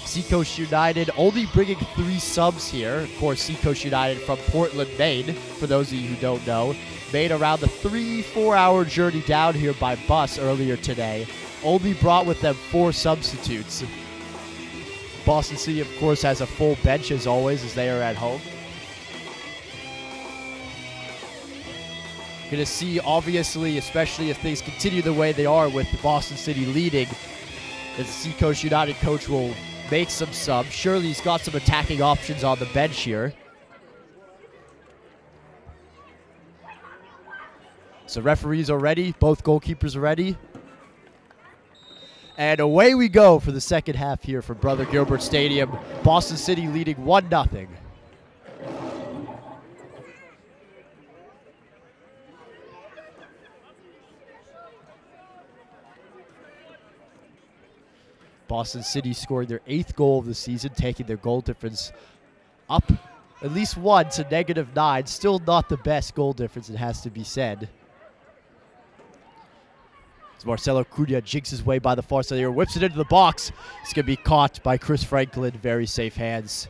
Seacoast United only bringing 3 subs here. Of course, Seacoast United from Portland, Maine, for those of you who don't know. Made around the 3-4 hour journey down here by bus earlier today. Only brought with them 4 substitutes. Boston City, of course, has a full bench as always as they are at home. Going to see, obviously, especially if things continue the way they are with Boston City leading, that the Seacoast United coach will make some subs. Surely he's got some attacking options on the bench here. So referees are ready. Both goalkeepers are ready. And away we go for the second half here for Brother Gilbert Stadium. Boston City leading 1-0. Boston City scoring their 8th goal of the season, taking their goal difference up at least 1 to -9. Still not the best goal difference, it has to be said. As Marcelo Cunha jigs his way by the far side here, whips it into the box. It's going to be caught by Chris Franklin. Very safe hands.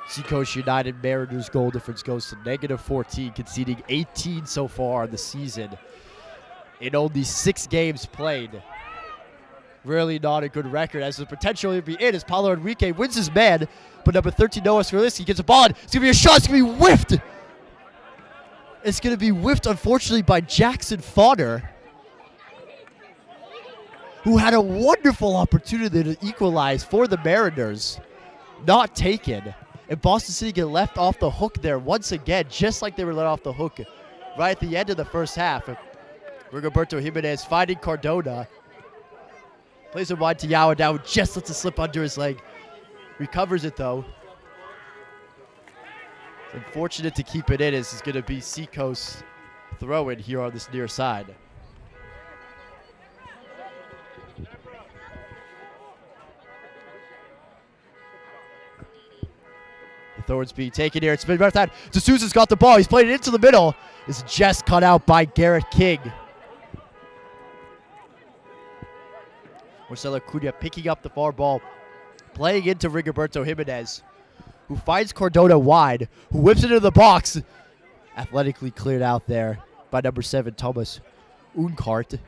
Seacoast United Mariners goal difference goes to -14, conceding 18 so far this season in only 6 games played. Really not a good record, as the potential to be in as Paulo Enrique wins his man, but number 13 Noah Skorliski gets a ball. It's going to be a shot. It's going to be whiffed. It's going to be whiffed, unfortunately, by Jackson Fodder, who had a wonderful opportunity to equalize for the Mariners. Not taken. And Boston City get left off the hook there once again, just like they were let off the hook right at the end of the first half. Rigoberto Jimenez finding Cardona. Plays it wide to Yao now, just lets it slip under his leg. Recovers it though. It's unfortunate to keep it in, as it's going to be Seacoast throw-in here on this near side. The throw-in's being taken here. It's been better time. D'Souza's got the ball. He's played it into the middle. It's just cut out by Garrett King. Marcelo Cunha picking up the far ball, playing into Rigoberto Jimenez, who finds Cardona wide, who whips it into the box. Athletically cleared out there by number 7, Thomas Unkart.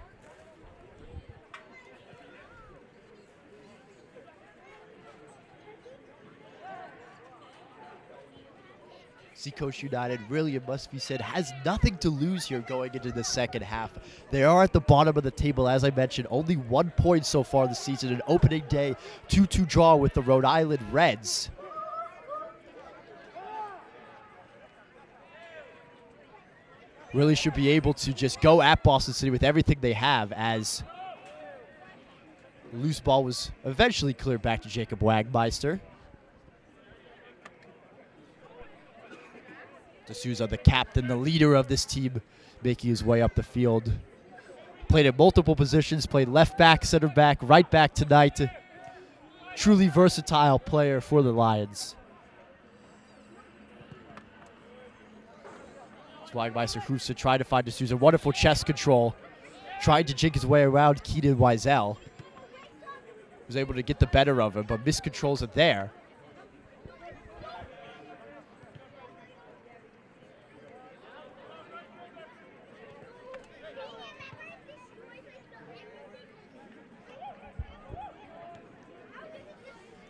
Seacoast United, really, it must be said, has nothing to lose here going into the second half. They are at the bottom of the table, as I mentioned, only 1 point so far this season. An opening day 2-2 draw with the Rhode Island Reds. Really should be able to just go at Boston City with everything they have, as the loose ball was eventually cleared back to Jacob Wagmeister. D'Souza, the captain, the leader of this team, making his way up the field. Played at multiple positions, played left back, center back, right back tonight. Truly versatile player for the Lions. Wagmeister Hrusa tried to find D'Souza. Wonderful chest control. Tried to jig his way around Keenan Wiesel. Was able to get the better of him, but miscontrols it there.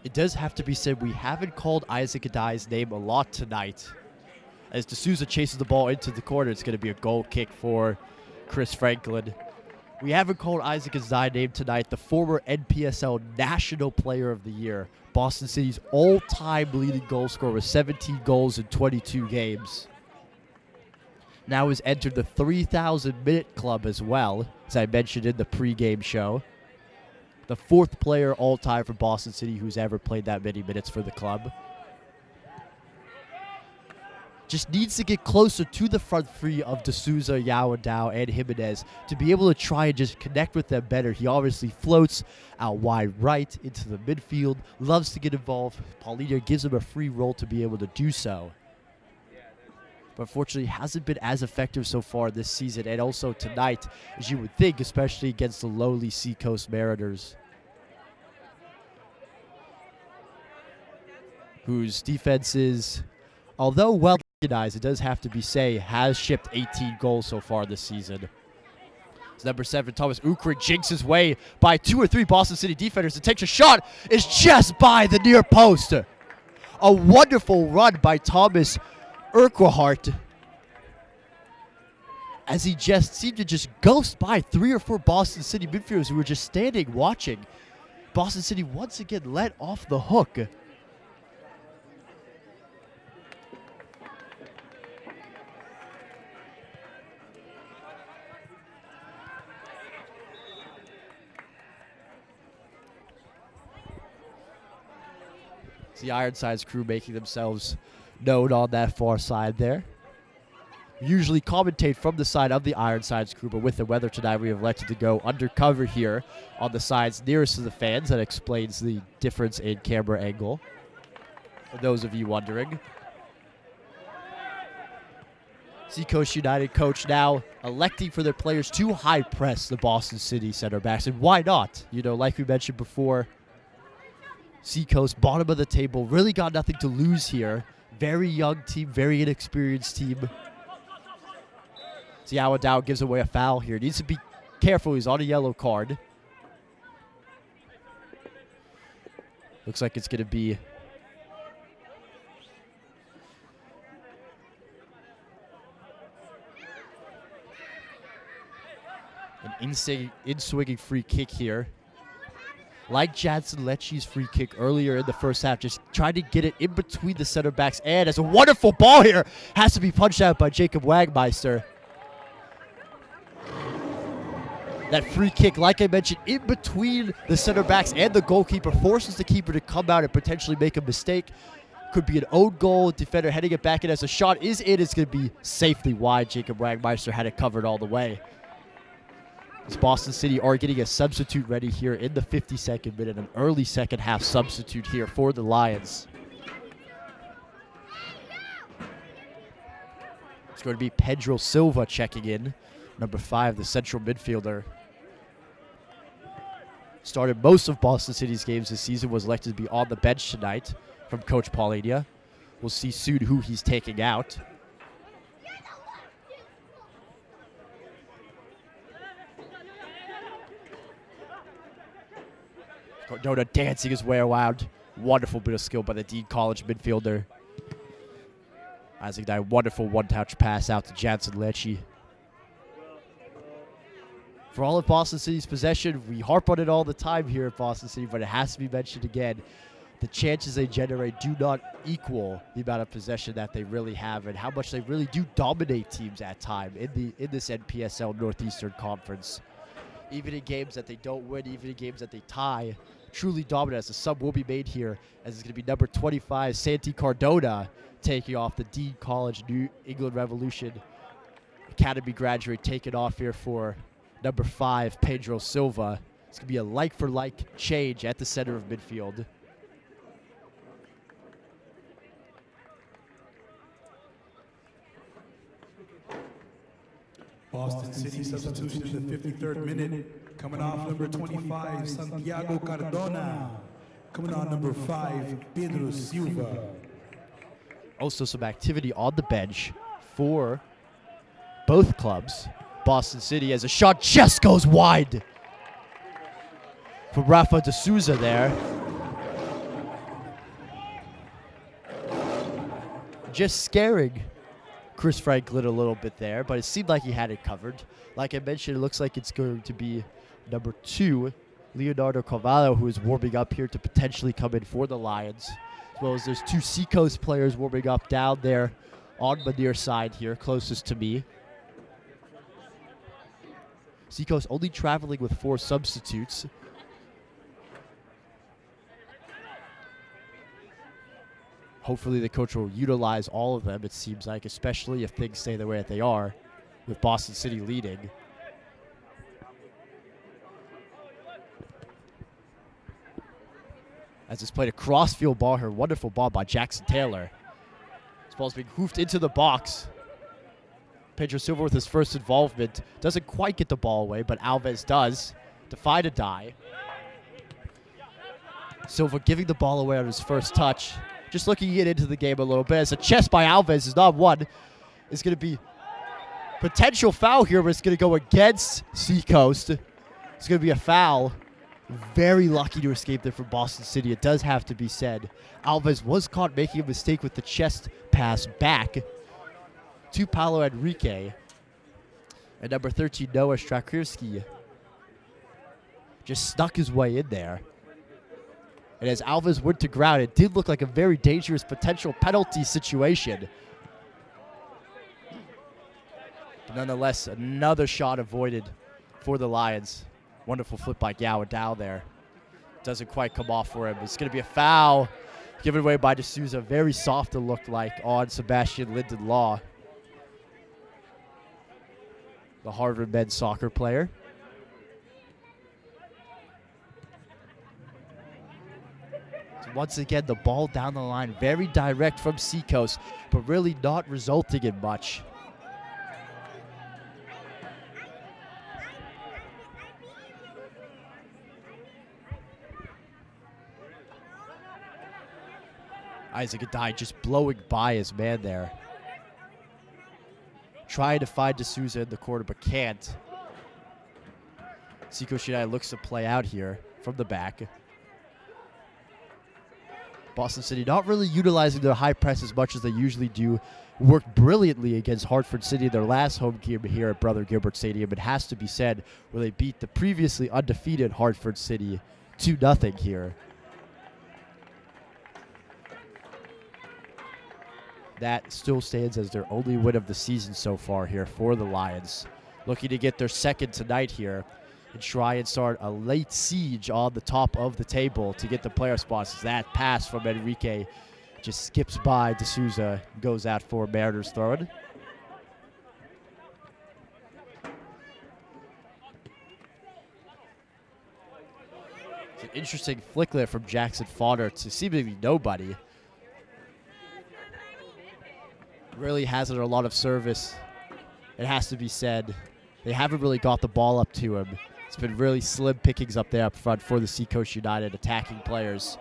It does have to be said, we haven't called Isaac Adai's name a lot tonight. As D'Souza chases the ball into the corner, it's going to be a goal kick for Chris Franklin. We haven't called Isaac Adai's name tonight, the former NPSL National Player of the Year. Boston City's all-time leading goal scorer with 17 goals in 22 games. Now has entered the 3,000-minute club as well, as I mentioned in the pregame show. The 4th player all-time for Boston City who's ever played that many minutes for the club. Just needs to get closer to the front three of D'Souza, Yawadao, and Jimenez to be able to try and just connect with them better. He obviously floats out wide right into the midfield, loves to get involved. Paulino gives him a free role to be able to do so. But unfortunately hasn't been as effective so far this season, and also tonight, as you would think, especially against the lowly Seacoast Mariners, whose defense is, although well recognized, it does have to be said, has shipped 18 goals so far this season. It's number 7, Thomas Ukrit, jinks his way by 2 or 3 Boston City defenders and takes a shot. Is just by the near post. A wonderful run by Thomas Urquhart, as he just seemed to just ghost by 3 or 4 Boston City midfielders who were just standing watching. Boston City once again let off the hook. The Ironsides crew making themselves known on that far side there. Usually commentate from the side of the Ironsides crew, but with the weather tonight, we have elected to go undercover here on the sides nearest to the fans. That explains the difference in camera angle, for those of you wondering. Seacoast United coach now electing for their players to high press the Boston City center backs, and why not? You know, like we mentioned before, Seacoast, bottom of the table, really got nothing to lose here. Very young team, very inexperienced team. Yawadao gives away a foul here. Needs to be careful. He's on a yellow card. Looks like it's going to be an in-swinging free kick here. Like Jadson Lecce's free kick earlier in the first half, just trying to get it in between the center backs. And as a wonderful ball here, has to be punched out by Jacob Wagmeister. That free kick, like I mentioned, in between the center backs and the goalkeeper, forces the keeper to come out and potentially make a mistake. Could be an own goal. Defender heading it back in as a shot is in. It's going to be safely wide. Jacob Wagmeister had it covered all the way. As Boston City are getting a substitute ready here in the 52nd minute, an early second half substitute here for the Lions. It's going to be Pedro Silva checking in, number 5, the central midfielder. Started most of Boston City's games this season, was elected to be on the bench tonight from Coach Paulania. We'll see soon who he's taking out. Cardona dancing his way around. Wonderful bit of skill by the Dean College midfielder. Isaac Dye, wonderful one-touch pass out to Jansen Lecce. For all of Boston City's possession, we harp on it all the time here at Boston City, but it has to be mentioned again. The chances they generate do not equal the amount of possession that they really have and how much they really do dominate teams at time in this NPSL Northeastern Conference. Even in games that they don't win, even in games that they tie, truly dominant. As a sub will be made here, as it's going to be number 25, Santi Cardona, taking off the Dean College New England Revolution Academy graduate, taking off here for number 5, Pedro Silva. It's going to be a like-for-like change at the center of midfield. Boston City substitution in the 53rd minute. Coming off number 25, Santiago Cardona. Coming on number 5, Pedro Silva. Also some activity on the bench for both clubs. Boston City as a shot just goes wide from Rafa de Souza there. Just scaring Chris Franklin a little bit there, but it seemed like he had it covered. Like I mentioned, it looks like it's going to be number 2, Leonardo Carvalho, who is warming up here to potentially come in for the Lions. As well as there's 2 Seacoast players warming up down there on the near side here, closest to me. Seacoast only traveling with 4 substitutes. Hopefully the coach will utilize all of them, it seems like, especially if things stay the way that they are, with Boston City leading. As it's played a cross-field ball here, wonderful ball by Jackson Taylor. This ball's being hoofed into the box. Pedro Silva with his first involvement. Doesn't quite get the ball away, but Alves does. Defy to die. Silva giving the ball away on his first touch. Just looking to get into the game a little bit. As a chest by Alves is not one. It's going to be potential foul here, but it's going to go against Seacoast. It's going to be a foul. Very lucky to escape there from Boston City. It does have to be said. Alves was caught making a mistake with the chest pass back to Paulo Enrique. And number 13, Noah Strakirski, just snuck his way in there. And as Alves went to ground, it did look like a very dangerous potential penalty situation. But nonetheless, another shot avoided for the Lions. Wonderful flip by Gowdow there. Doesn't quite come off for him. It's going to be a foul given away by De Souza. Very soft, it looked like, on Sebastian Linden Law, the Harvard men's soccer player. Once again, the ball down the line, very direct from Seacoast, but really not resulting in much. Isaac Adai just blowing by his man there. Trying to find De Souza in the corner, but can't. Seacoast United looks to play out here from the back. Boston City not really utilizing their high press as much as they usually do. Worked brilliantly against Hartford City, their last home game here at Brother Gilbert Stadium. It has to be said, where they beat the previously undefeated Hartford City 2-0 here. That still stands as their only win of the season so far here for the Lions. Looking to get their second tonight here and try and start a late siege on the top of the table to get the player spots. That pass from Enrique just skips by De Souza, goes out for Mariners throwing. It's an interesting flick there from Jackson Fodder to seemingly nobody. Really hasn't a lot of service, it has to be said. They haven't really got the ball up to him. It's been really slim pickings up there up front for the Seacoast United attacking players.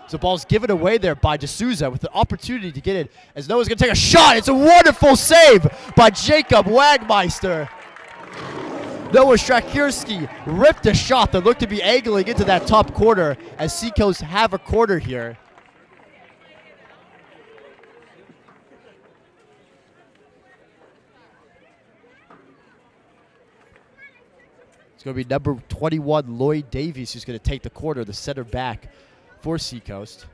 So ball's given away there by De Souza with the opportunity to get it as Noah's going to take a shot. It's a wonderful save by Jacob Wagmeister. Noah Strakirski ripped a shot that looked to be angling into that top corner as Seacoast have a corner here. It's going to be number 21, Lloyd Davies, who's going to take the corner, the center back for Seacoast.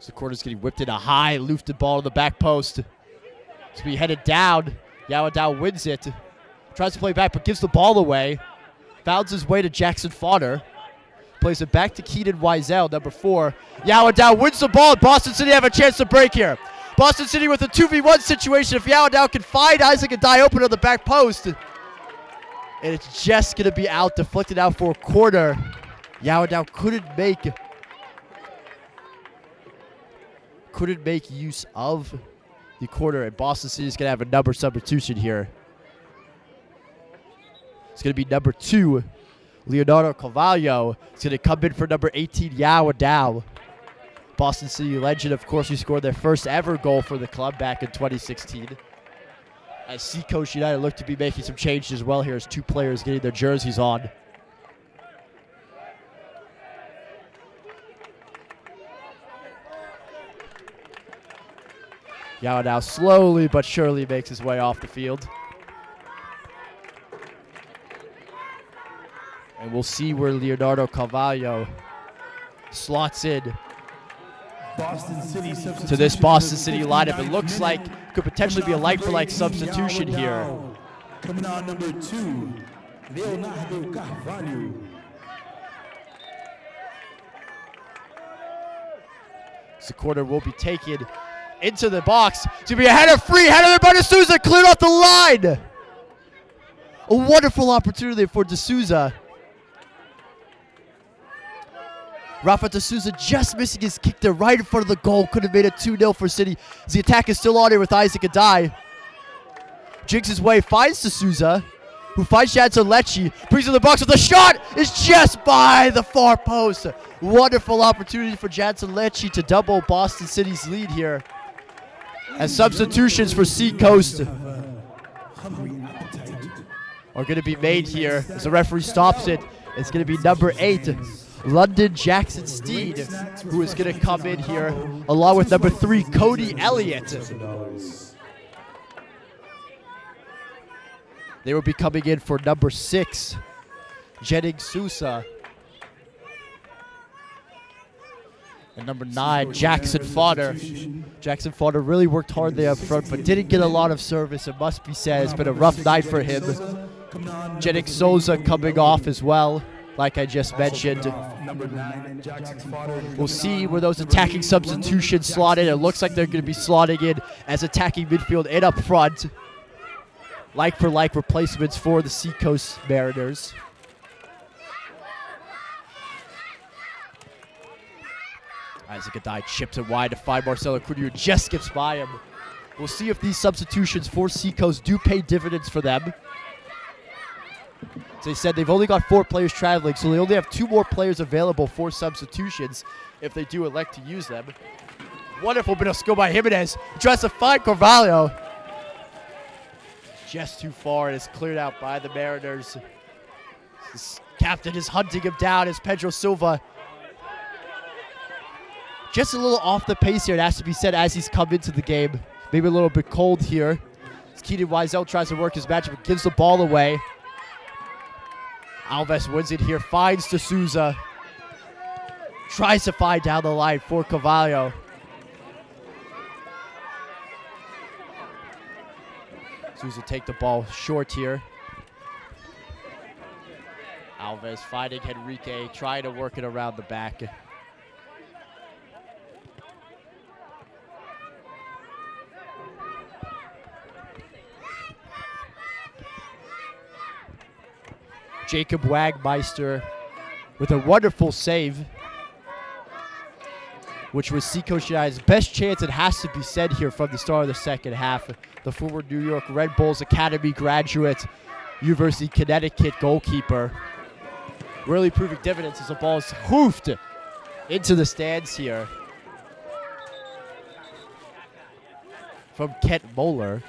So the corner's getting whipped in a high, lofted ball to the back post. It's going to be headed down. Yawadao wins it. Tries to play back, but gives the ball away. Fouls his way to Jackson Fodder. Plays it back to Keaton Wiesel, number 4. Yawadao wins the ball. Boston City have a chance to break here. Boston City with a 2v1 situation. If Yawadao can find Isaac and die open on the back post. And it's just going to be out, deflected out for a corner. Yawadao couldn't make use of the corner, and Boston City is going to have a number substitution here. It's going to be number 2, Leonardo Carvalho. It's going to come in for number 18, Yawadao. Boston City legend, of course, who scored their first ever goal for the club back in 2016. As Seacoast United look to be making some changes as well here as 2 players getting their jerseys on. Yawadao slowly but surely makes his way off the field. And we'll see where Leonardo Carvalho slots in Boston City to this Boston City lineup. It looks like could potentially be a like-for-like substitution here. Coming on number 2, Leonardo Carvalho. The corner will be taken into the box. To be a header, free header there by D'Souza, cleared off the line. A wonderful opportunity for D'Souza. Rafa D'Souza just missing his kick there right in front of the goal. Could have made it 2-0 for City. The attack is still on here with Isaac Adai. Jigs his way, finds D'Souza, who finds Jansen Lecce. Brings in the box with a shot. Is just by the far post. Wonderful opportunity for Jansen Lecce to double Boston City's lead here. As substitutions for Seacoast are going to be made here. As the referee stops it, it's going to be number 8, London Jackson Steed, who is going to come in here, along with number 3, Cody Elliott. They will be coming in for number 6, Jennings Sousa. And number 9, Jackson Fodder. Jackson Fodder really worked hard there up front, but didn't get a lot of service, it must be said. It's been a rough night for him. Jennings Sousa coming off as well, like I just mentioned. We'll see where those attacking substitutions slot in. It looks like they're going to be slotting in as attacking midfield and up front. Like-for-like replacements for the Seacoast Mariners. Isaac Adai chips it wide to find Marcelo Cunha, who just skips by him. We'll see if these substitutions for Seacoast do pay dividends for them. As they said, they've only got 4 players traveling, so they only have 2 more players available for substitutions if they do elect to use them. Wonderful bit of skill by Jimenez. Tries to find Carvalho. Just too far, and it's cleared out by the Mariners. This captain is hunting him down as Pedro Silva. Just a little off the pace here, it has to be said, as he's come into the game. Maybe a little bit cold here. As Keaton Wiesel tries to work his matchup, but gives the ball away. Alves wins it here, finds D'Souza. Tries to find down the line for Carvalho. D'Souza take the ball short here. Alves fighting Henrique, trying to work it around the back. Jacob Wagmeister with a wonderful save, which was Seacoast United's best chance, it has to be said here, from the start of the second half. The former New York Red Bulls Academy graduate, University of Connecticut goalkeeper, really proving dividends as the ball is hoofed into the stands here from Kent Moeller.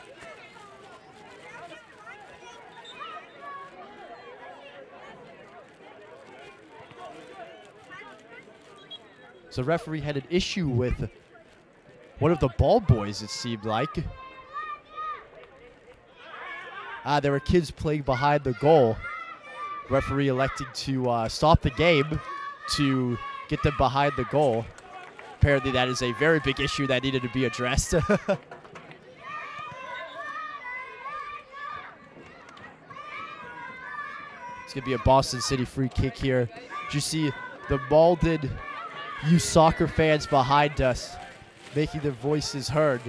So the referee had an issue with one of the ball boys, it seemed like. There were kids playing behind the goal. Referee electing to stop the game to get them behind the goal. Apparently that is a very big issue that needed to be addressed. It's going to be a Boston City free kick here. Did you see the Malden youth soccer fans behind us making their voices heard?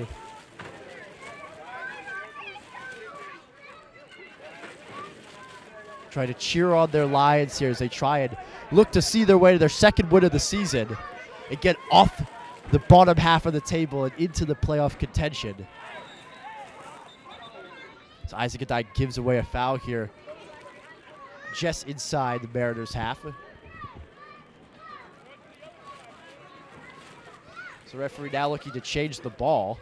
Try to cheer on their Lions here as they try and look to see their way to their second win of the season and get off the bottom half of the table and into the playoff contention. So Isaac Adai gives away a foul here just inside the Mariners' half. So referee now looking to change the ball.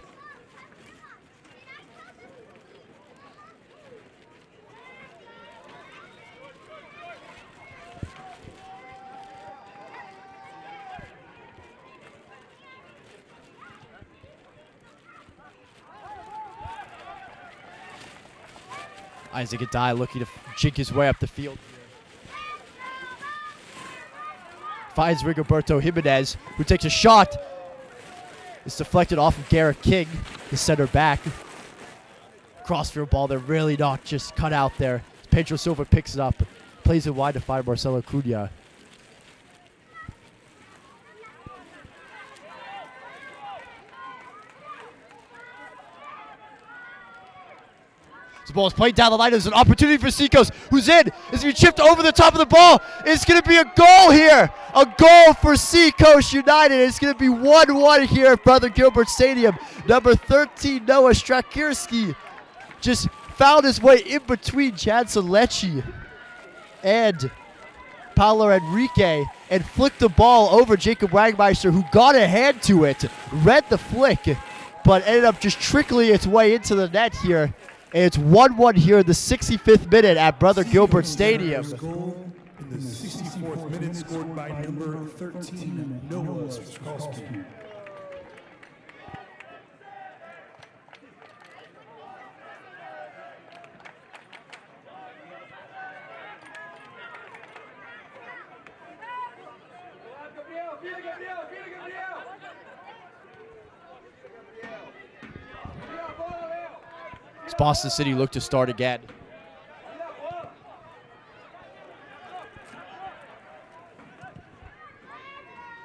Isaac Adai looking to jink his way up the field here. Finds Rigoberto Jimenez, who takes a shot. It's deflected off of Garrett King, the center back. Crossfield ball, they're really not just cut out there. Pedro Silva picks it up, plays it wide to find Marcelo Cunha. The ball is played down the line. There's an opportunity for Seacoast, who's in. Is he chipped over the top of the ball? It's going to be a goal here. A goal for Seacoast United. It's going to be 1-1 here at Brother Gilbert Stadium. Number 13, Noah Strakirski, just found his way in between Jansen Lecce and Paulo Enrique and flicked the ball over Jacob Wagmeister, who got a hand to it, read the flick, but ended up just trickling its way into the net here. And it's 1-1 here in the 65th minute at Brother Gilbert Stadium. Goal in the 64th minute scored by number 13, Noah Strakirski. Boston City look to start again.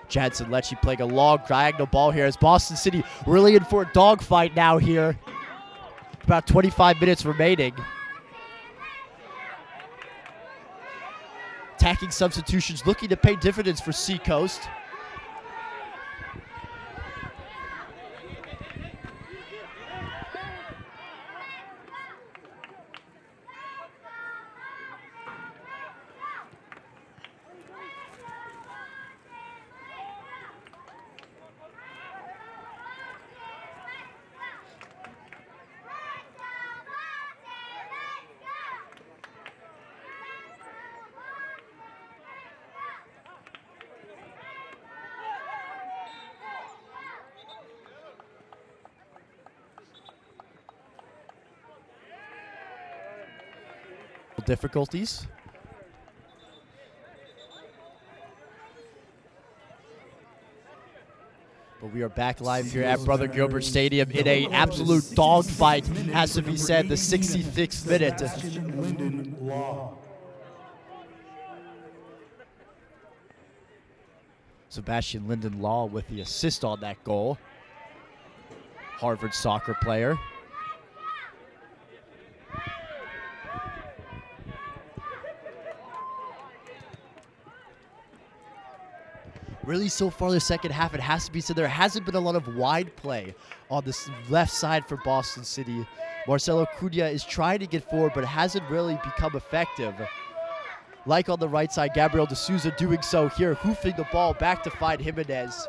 Jansen Lecce playing a long diagonal ball here as Boston City really in for a dogfight now here. About 25 minutes remaining. Attacking substitutions looking to pay dividends for Seacoast. Difficulties. But we are back live here at Brother Gilbert Stadium in a absolute dogfight, has to be said, the 66th minute. Sebastian Linden Law with the assist on that goal. Harvard soccer player. Really, so far the second half, it has to be said, there hasn't been a lot of wide play on this left side for Boston City. Marcelo Cunha is trying to get forward, but hasn't really become effective. Like on the right side, Gabriel De Souza doing so here, hoofing the ball back to find Jimenez.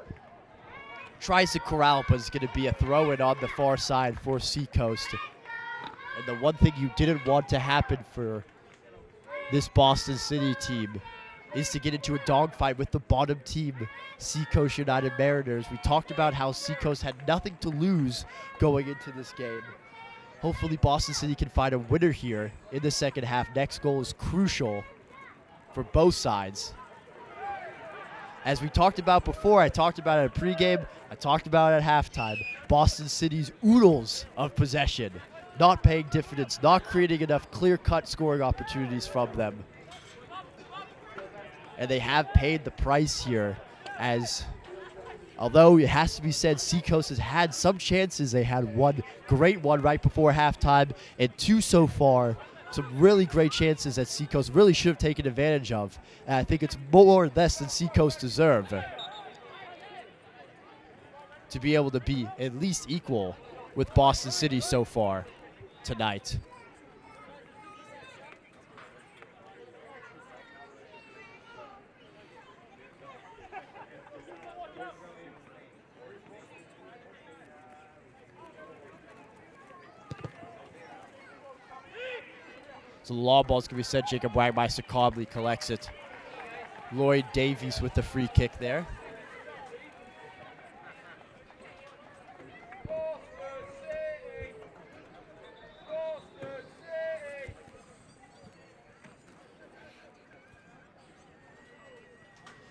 Tries to corral, but it's going to be a throw-in on the far side for Seacoast. And the one thing you didn't want to happen for this Boston City team is to get into a dogfight with the bottom team, Seacoast United Mariners. We talked about how Seacoast had nothing to lose going into this game. Hopefully Boston City can find a winner here in the second half. Next goal is crucial for both sides. As we talked about before, I talked about it at pregame, I talked about it at halftime. Boston City's oodles of possession, not paying dividends, not creating enough clear-cut scoring opportunities from them. And they have paid the price here, as although it has to be said, Seacoast has had some chances. They had one great one right before halftime and two so far. Some really great chances that Seacoast really should have taken advantage of. And I think it's more or less than Seacoast deserve to be able to be at least equal with Boston City so far tonight. So the long ball's going to be sent. Jacob Wagmeister calmly collects it. Lloyd Davies with the free kick there.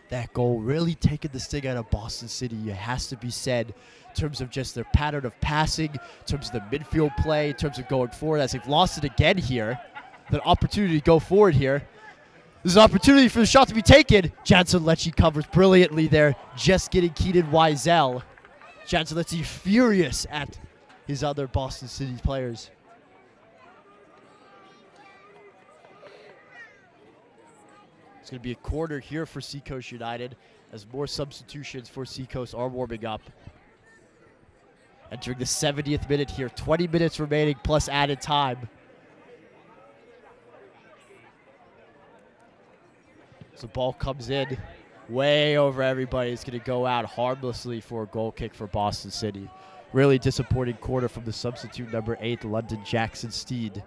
That goal really taking the sting out of Boston City, it has to be said, in terms of just their pattern of passing, in terms of the midfield play, in terms of going forward, as they've lost it again here. The opportunity to go forward here. There's an opportunity for the shot to be taken. Jansen Lecce covers brilliantly there, just getting Keenan Wiesel. Jansen Lecce furious at his other Boston City players. It's going to be a corner here for Seacoast United as more substitutions for Seacoast are warming up. Entering the 70th minute here, 20 minutes remaining plus added time. So the ball comes in way over everybody. It's going to go out harmlessly for a goal kick for Boston City. Really disappointing corner from the substitute number 8, London Jackson Steed.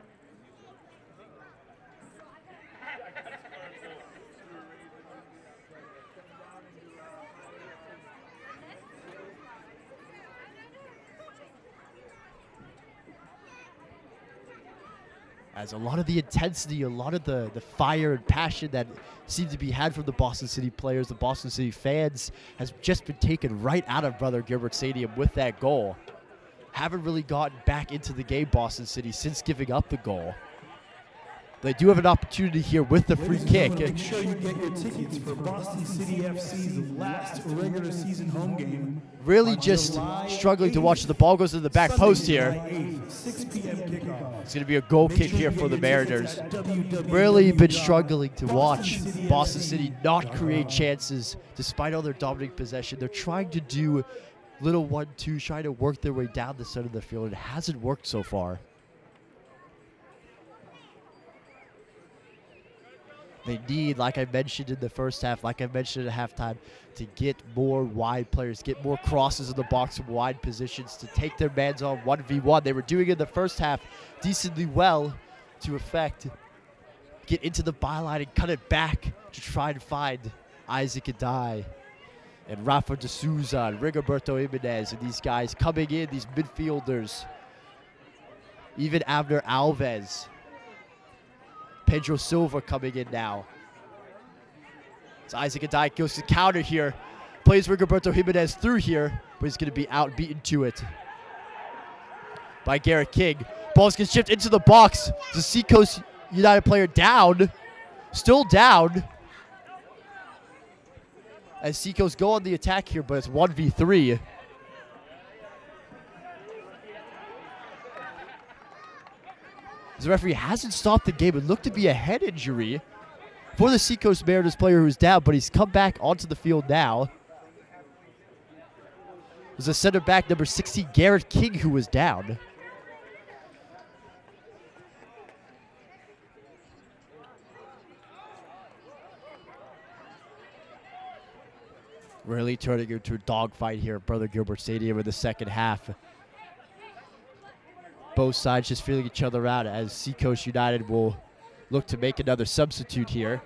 As a lot of the intensity, a lot of the fire and passion that seemed to be had from the Boston City players, the Boston City fans, has just been taken right out of Brother Gilbert Stadium with that goal. Haven't really gotten back into the game, Boston City, since giving up the goal. They do have an opportunity here with the free kick. Make sure you get your tickets for Boston City FC's last regular season home game. Really just struggling to watch. The ball goes to the back post here. 6 p.m. kickoff. It's going to be a goal kick here for the Mariners. Really been struggling to watch Boston City not create chances despite all their dominating possession. They're trying to do little 1-2, trying to work their way down the center of the field. It hasn't worked so far. They need, like I mentioned in the first half, like I mentioned at halftime, to get more wide players, get more crosses in the box from wide positions, to take their mans on 1v1. They were doing it in the first half decently well to effect, get into the byline and cut it back to try and find Isaac Adai and Rafa De Souza and Rigoberto Jimenez and these guys coming in, these midfielders. Even Abner Alves. Pedro Silva coming in now. So Isaac Adai goes to counter here. Plays Rigoberto Jimenez through here, but he's going to be outbeaten to it by Garrett King. Ball's going to shift into the box. The Seacoast United player down. Still down. As Seacoast go on the attack here, but it's 1v3. The referee hasn't stopped the game. It looked to be a head injury for the Seacoast Mariners player who's down, but he's come back onto the field now. There's a center back, number 60, Garrett King, who was down. Really turning into a dogfight here at Brother Gilbert Stadium in the second half. Both sides just feeling each other out as Seacoast United will look to make another substitute here.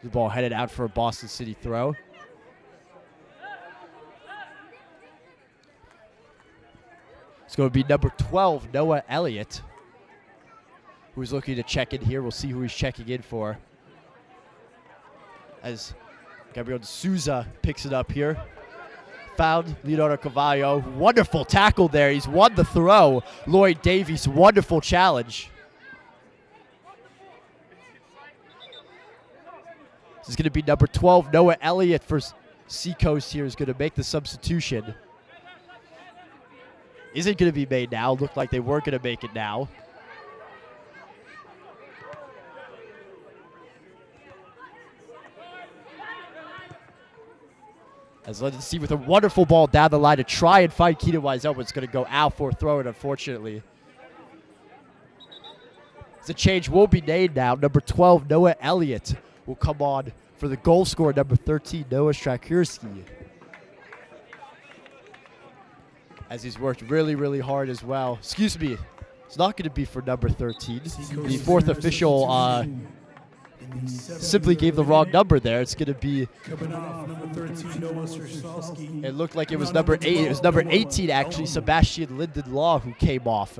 The ball headed out for a Boston City throw. going to be number 12, Noah Elliott, who's looking to check in here. We'll see who he's checking in for. As Gabriel D'Souza picks it up here. Found Leonardo Cavallo. Wonderful tackle there. He's won the throw. Lloyd Davies, wonderful challenge. This is going to be number 12, Noah Elliott for Seacoast here is going to make the substitution. Isn't going to be made now. Looked like they weren't going to make it now. As let's see with a wonderful ball down the line to try and find Keaton Wiesel, but it's going to go out for a throw, and unfortunately. The change will be made now. Number 12, Noah Elliott, will come on for the goal scorer, number 13, Noah Strakierski. As he's worked really, really hard as well. Excuse me, it's not going to be for number 13. The fourth official simply gave the wrong number there. It's going to be. It looked like it was number 8. It was number 18 actually, Sebastian Linden Law, who came off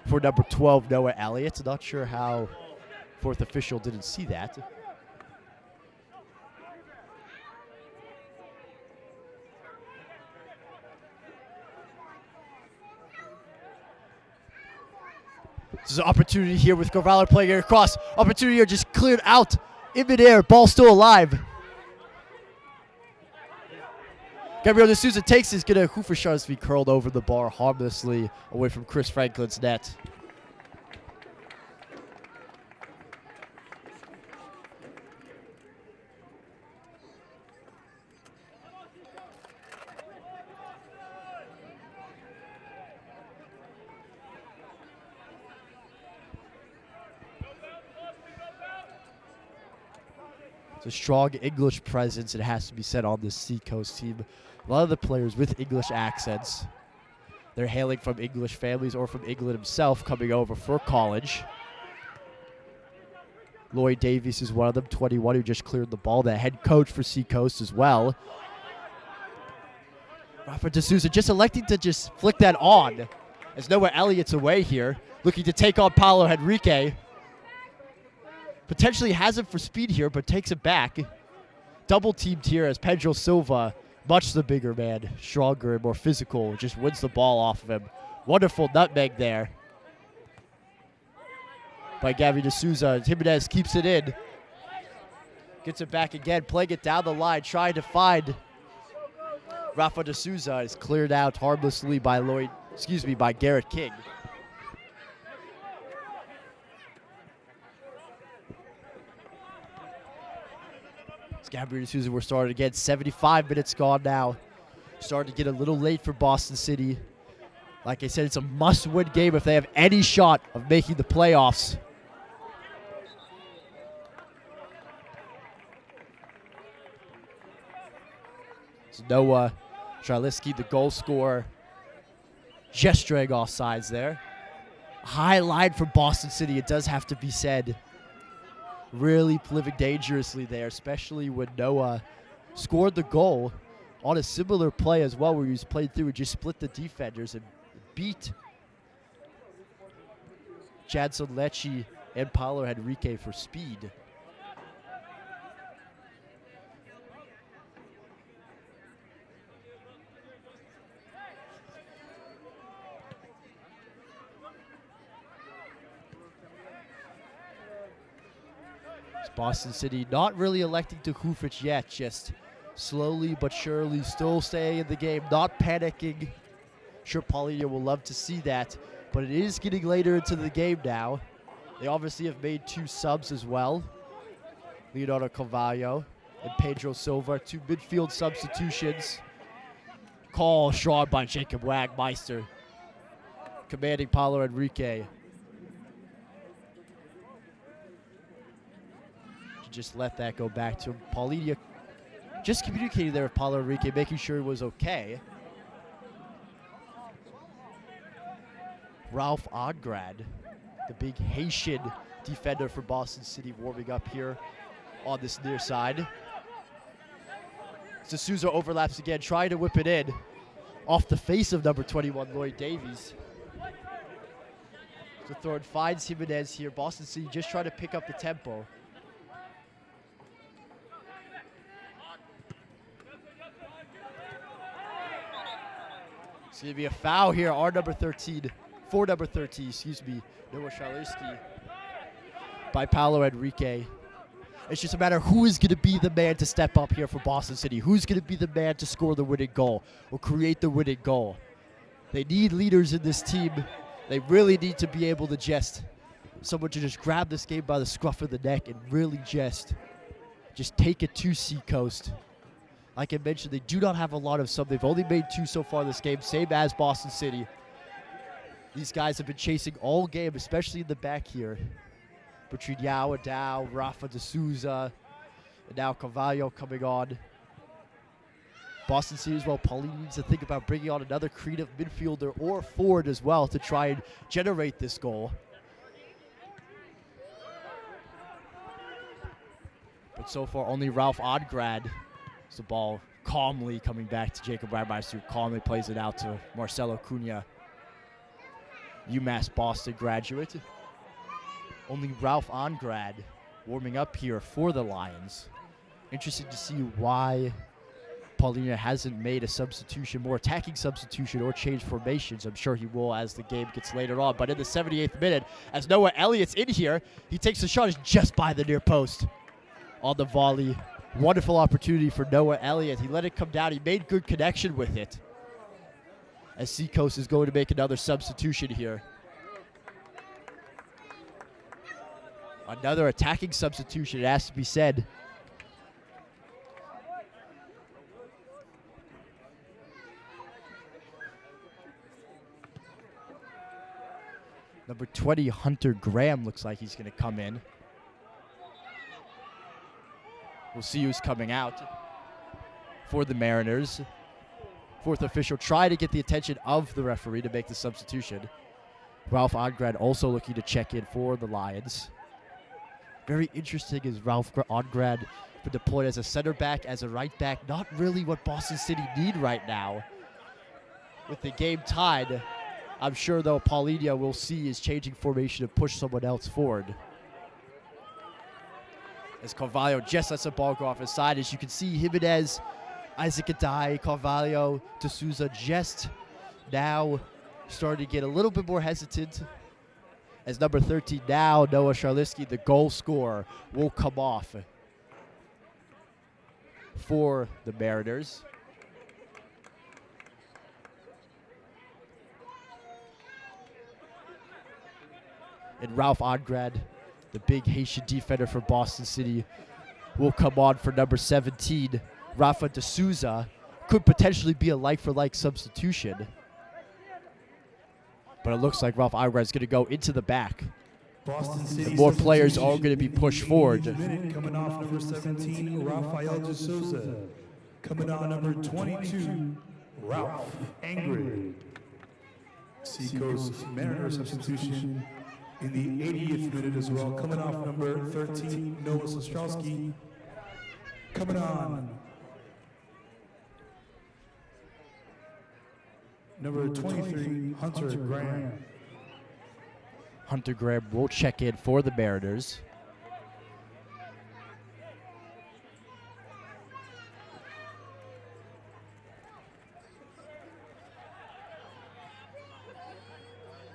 for number 12, Noah Elliott. Not sure how fourth official didn't see that. This is an opportunity here with Cavallo playing it across. Opportunity here just cleared out in midair. Ball still alive. Gabriel D'Souza takes his, gonna Hoofershar's be curled over the bar harmlessly away from Chris Franklin's net. It's a strong English presence, it has to be said, on this Seacoast team. A lot of the players with English accents. They're hailing from English families or from England himself, coming over for college. Lloyd Davies is one of them, 21, who just cleared the ball. The head coach for Seacoast as well. Rafa D'Souza just electing to just flick that on. As Noah Elliott's away here, looking to take on Paulo Henrique. Potentially has it for speed here, but takes it back. Double teamed here as Pedro Silva, much the bigger man, stronger and more physical, just wins the ball off of him. Wonderful nutmeg there by Gavi D'Souza. Jimenez keeps it in. Gets it back again, playing it down the line, trying to find Rafa D'Souza. Is cleared out harmlessly by by Garrett King. Gabriel D'Souza, we're started again. 75 minutes gone now. Starting to get a little late for Boston City. Like I said, it's a must-win game if they have any shot of making the playoffs. It's Noah Charliski, the goal scorer, gesturing off sides there. High line for Boston City, it does have to be said. Really living dangerously there, especially when Noah scored the goal on a similar play as well, where he was played through and just split the defenders and beat Jadson Lecce and Paulo Henrique for speed. Boston City not really electing to hoof it yet, just slowly but surely still staying in the game, not panicking. Sure, Paulinho will love to see that, but it is getting later into the game now. They obviously have made 2 subs as well. Leonardo Cavallo and Pedro Silva, 2 midfield substitutions. Call shot by Jacob Wagmeister, commanding Paulo Henrique. Just let that go back to him. Paulinho just communicating there with Paulo Henrique, making sure he was okay. Ralph Ograd, the big Haitian defender for Boston City, warming up here on this near side. D'Souza overlaps again, trying to whip it in. off the face of number 21, Lloyd Davies. So Thorne finds Jimenez here. Boston City just trying to pick up the tempo. It's going to be a foul here. For number 13, excuse me, Noah Charleski by Paolo Enrique. It's just a matter of who is going to be the man to step up here for Boston City. Who's going to be the man to score the winning goal or create the winning goal. They need leaders in this team. They really need to be able to someone to just grab this game by the scruff of the neck and really just take it to Seacoast. Like I mentioned, they do not have a lot of subs. They've only made 2 so far this game, same as Boston City. These guys have been chasing all game, especially in the back here. Between Yao Adao, Rafa De Souza, and now Carvalho coming on. Boston City as well, Pauline needs to think about bringing on another creative midfielder or forward as well to try and generate this goal. But so far, only Ralph Odgrad. The ball calmly coming back to Jacob Radmeister, who calmly plays it out to Marcelo Cunha, UMass Boston graduate. Only Ralph Ongrad warming up here for the Lions. Interesting to see why Paulina hasn't made a substitution, more attacking substitution, or changed formations. I'm sure he will as the game gets later on. But in the 78th minute, as Noah Elliott's in here, he takes the shot just by the near post on the volley. Wonderful opportunity for Noah Elliott. He let it come down. He made good connection with it. As Seacoast is going to make another substitution here. Another attacking substitution, it has to be said. Number 20, Hunter Graham, looks like he's going to come in. We'll see who's coming out for the Mariners. Fourth official try to get the attention of the referee to make the substitution. Ralph Ongrad also looking to check in for the Lions. Very interesting is Ralph Ongrad been deployed as a center back, as a right back. Not really what Boston City need right now. With the game tied, I'm sure though Paulinho will see his changing formation and push someone else forward. As Carvalho just lets the ball go off his side. As you can see, Jimenez, Isaac Adai, Carvalho, De Souza just now starting to get a little bit more hesitant. As number 13 now, Noah Charleski, the goal scorer, will come off for the Mariners. And Ralph Ongrad, the big Haitian defender for Boston City, will come on for number 17. Rafa De Souza could potentially be a like-for-like substitution. But it looks like Ralph Ongrad is going to go into the back. Boston City and more players are going to be pushed forward. Coming off number 17, Rafael De Souza. Coming on number 22, Ralph Angry. Seacoast Mariners substitution in the 80th minute as well. Coming off number 13, Noah Ostrowski. Coming on number 23, Hunter Graham. Hunter Graham will check in for the Mariners.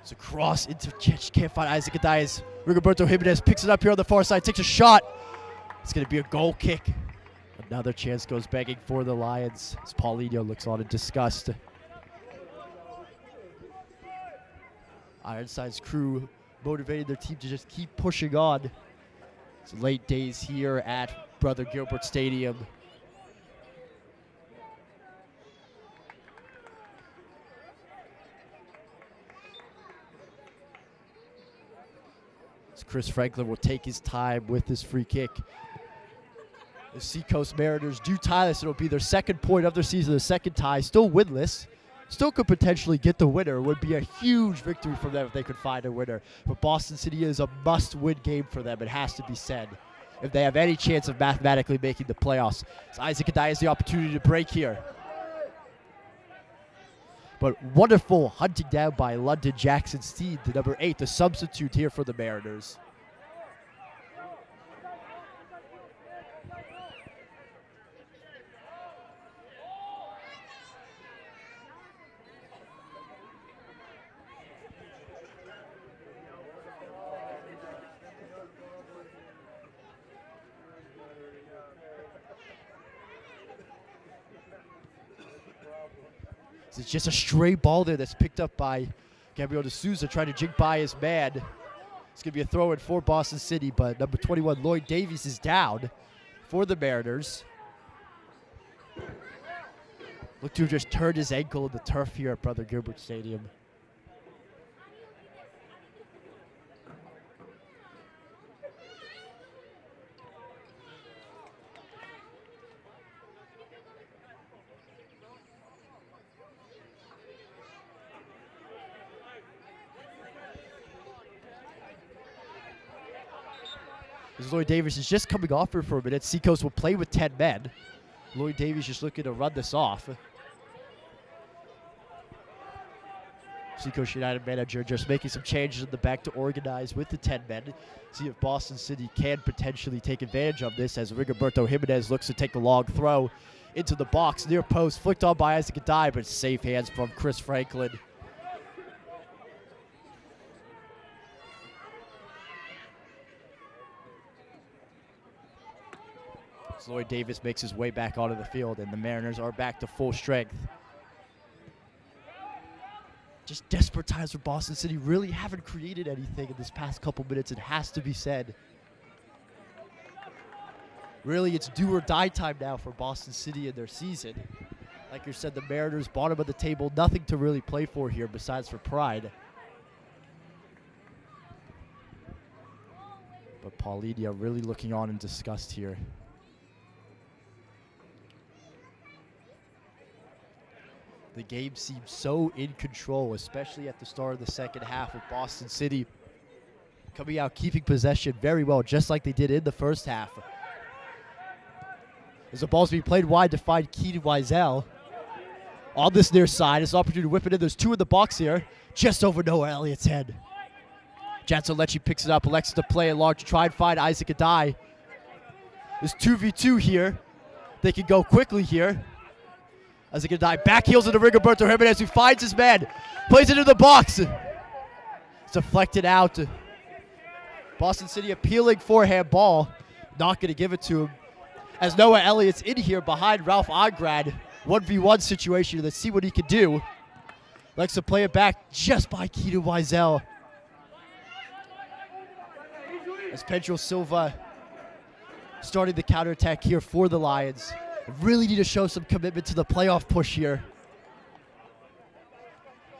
It's a cross into can't find Isaac Adai. Rigoberto Jimenez picks it up here on the far side, takes a shot. It's going to be a goal kick. Another chance goes begging for the Lions as Paulinho looks on in disgust. Ironside's crew motivated their team to just keep pushing on. It's late days here at Brother Gilbert Stadium. So Chris Franklin will take his time with this free kick. The Seacoast Mariners do tie this. It'll be their second point of their season, the second tie, still winless. Still could potentially get the winner. It would be a huge victory for them if they could find a winner. But Boston City is a must-win game for them, it has to be said, if they have any chance of mathematically making the playoffs. So Isaac Adai has the opportunity to break here. But wonderful hunting down by London Jackson Steed, the number 8, the substitute here for the Mariners. It's just a stray ball there that's picked up by Gabriel D'Souza trying to jig by his man. It's going to be a throw in for Boston City, but number 21, Lloyd Davies, is down for the Mariners. Look to have just turned his ankle in the turf here at Brother Gilbert Stadium. As Lloyd Davies is just coming off here for a minute, Seacoast will play with 10 men. Lloyd Davies just looking to run this off. Seacoast United manager just making some changes in the back to organize with the 10 men. See if Boston City can potentially take advantage of this as Rigoberto Jimenez looks to take the long throw into the box. Near post, flicked on by Isaac Adai, but safe hands from Chris Franklin. Lloyd Davis makes his way back onto the field, and the Mariners are back to full strength. Just desperate times for Boston City. Really haven't created anything in this past couple minutes, it has to be said. Really, it's do or die time now for Boston City in their season. Like you said, the Mariners, bottom of the table, nothing to really play for here besides for pride. But Paulinia really looking on in disgust here. The game seems so in control, especially at the start of the second half, with Boston City coming out, keeping possession very well, just like they did in the first half. As the ball's being played wide to find Keaton Wiesel. On this near side, it's an opportunity to whip it in. There's two in the box here, just over Noah Elliott's head. Jansen Lecce picks it up, elects to play it long to try and find Isaac Adai. There's 2v2 here. They can go quickly here. Isaac Adai back heels into Rigoberto Jimenez, who finds his man, plays it into the box. It's deflected out. Boston City appealing forehand ball, not going to give it to him. As Noah Elliott's in here behind Ralph Agrad, 1v1 situation. Let's see what he can do. Likes to play it back just by Keaton Wiesel. As Pedro Silva starting the counterattack here for the Lions. Really need to show some commitment to the playoff push here.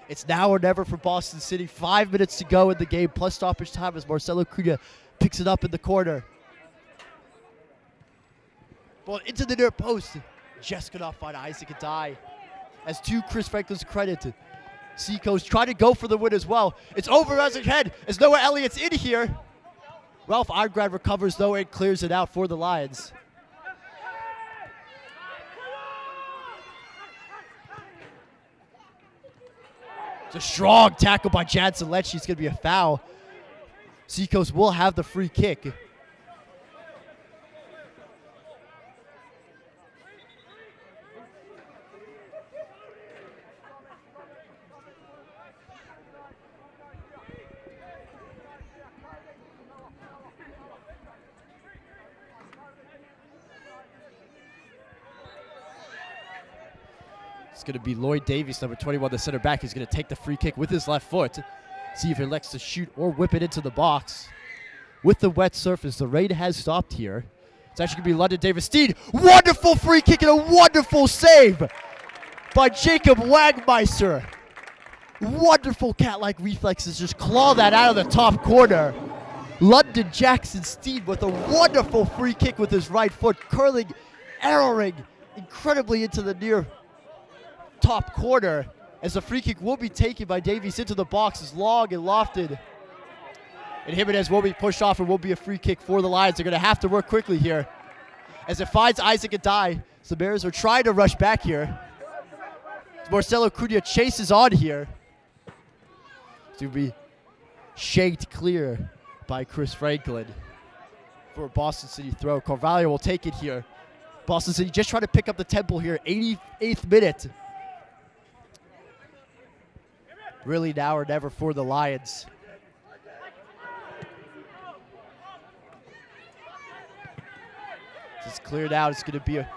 It's now or never for Boston City. 5 minutes to go in the game, plus stoppage time as Marcelo Cunha picks it up in the corner. Ball into the near post. Just could not find Isaac Adai. As to Chris Franklin's credit, Seacoast trying to go for the win as well. It's over Isaac's head as Noah Elliott's in here. Ralph Agrad recovers though and clears it out for the Lions. It's a strong tackle by Jansen Lecce. It's going to be a foul. Seacoast will have the free kick. It's going to be Lloyd Davies, number 21, the center back. He's going to take the free kick with his left foot. See if he elects to shoot or whip it into the box. With the wet surface, the rain has stopped here. It's actually going to be London Davis Steed. Wonderful free kick and a wonderful save by Jacob Wagmeister. Wonderful cat-like reflexes. Just claw that out of the top corner. London Jackson Steed with a wonderful free kick with his right foot, curling, arrowing incredibly into the near top corner, as the free kick will be taken by Davies into the box. It's long and lofted. And Jimenez will be pushed off and will be a free kick for the Lions. They're going to have to work quickly here as it finds Isaac Adai. So the Bears are trying to rush back here. Marcelo Cunha chases on here. To be shaked clear by Chris Franklin for a Boston City throw. Carvalho will take it here. Boston City just trying to pick up the tempo here. 88th minute. Really now or never for the Lions. It's cleared out. It's going to be a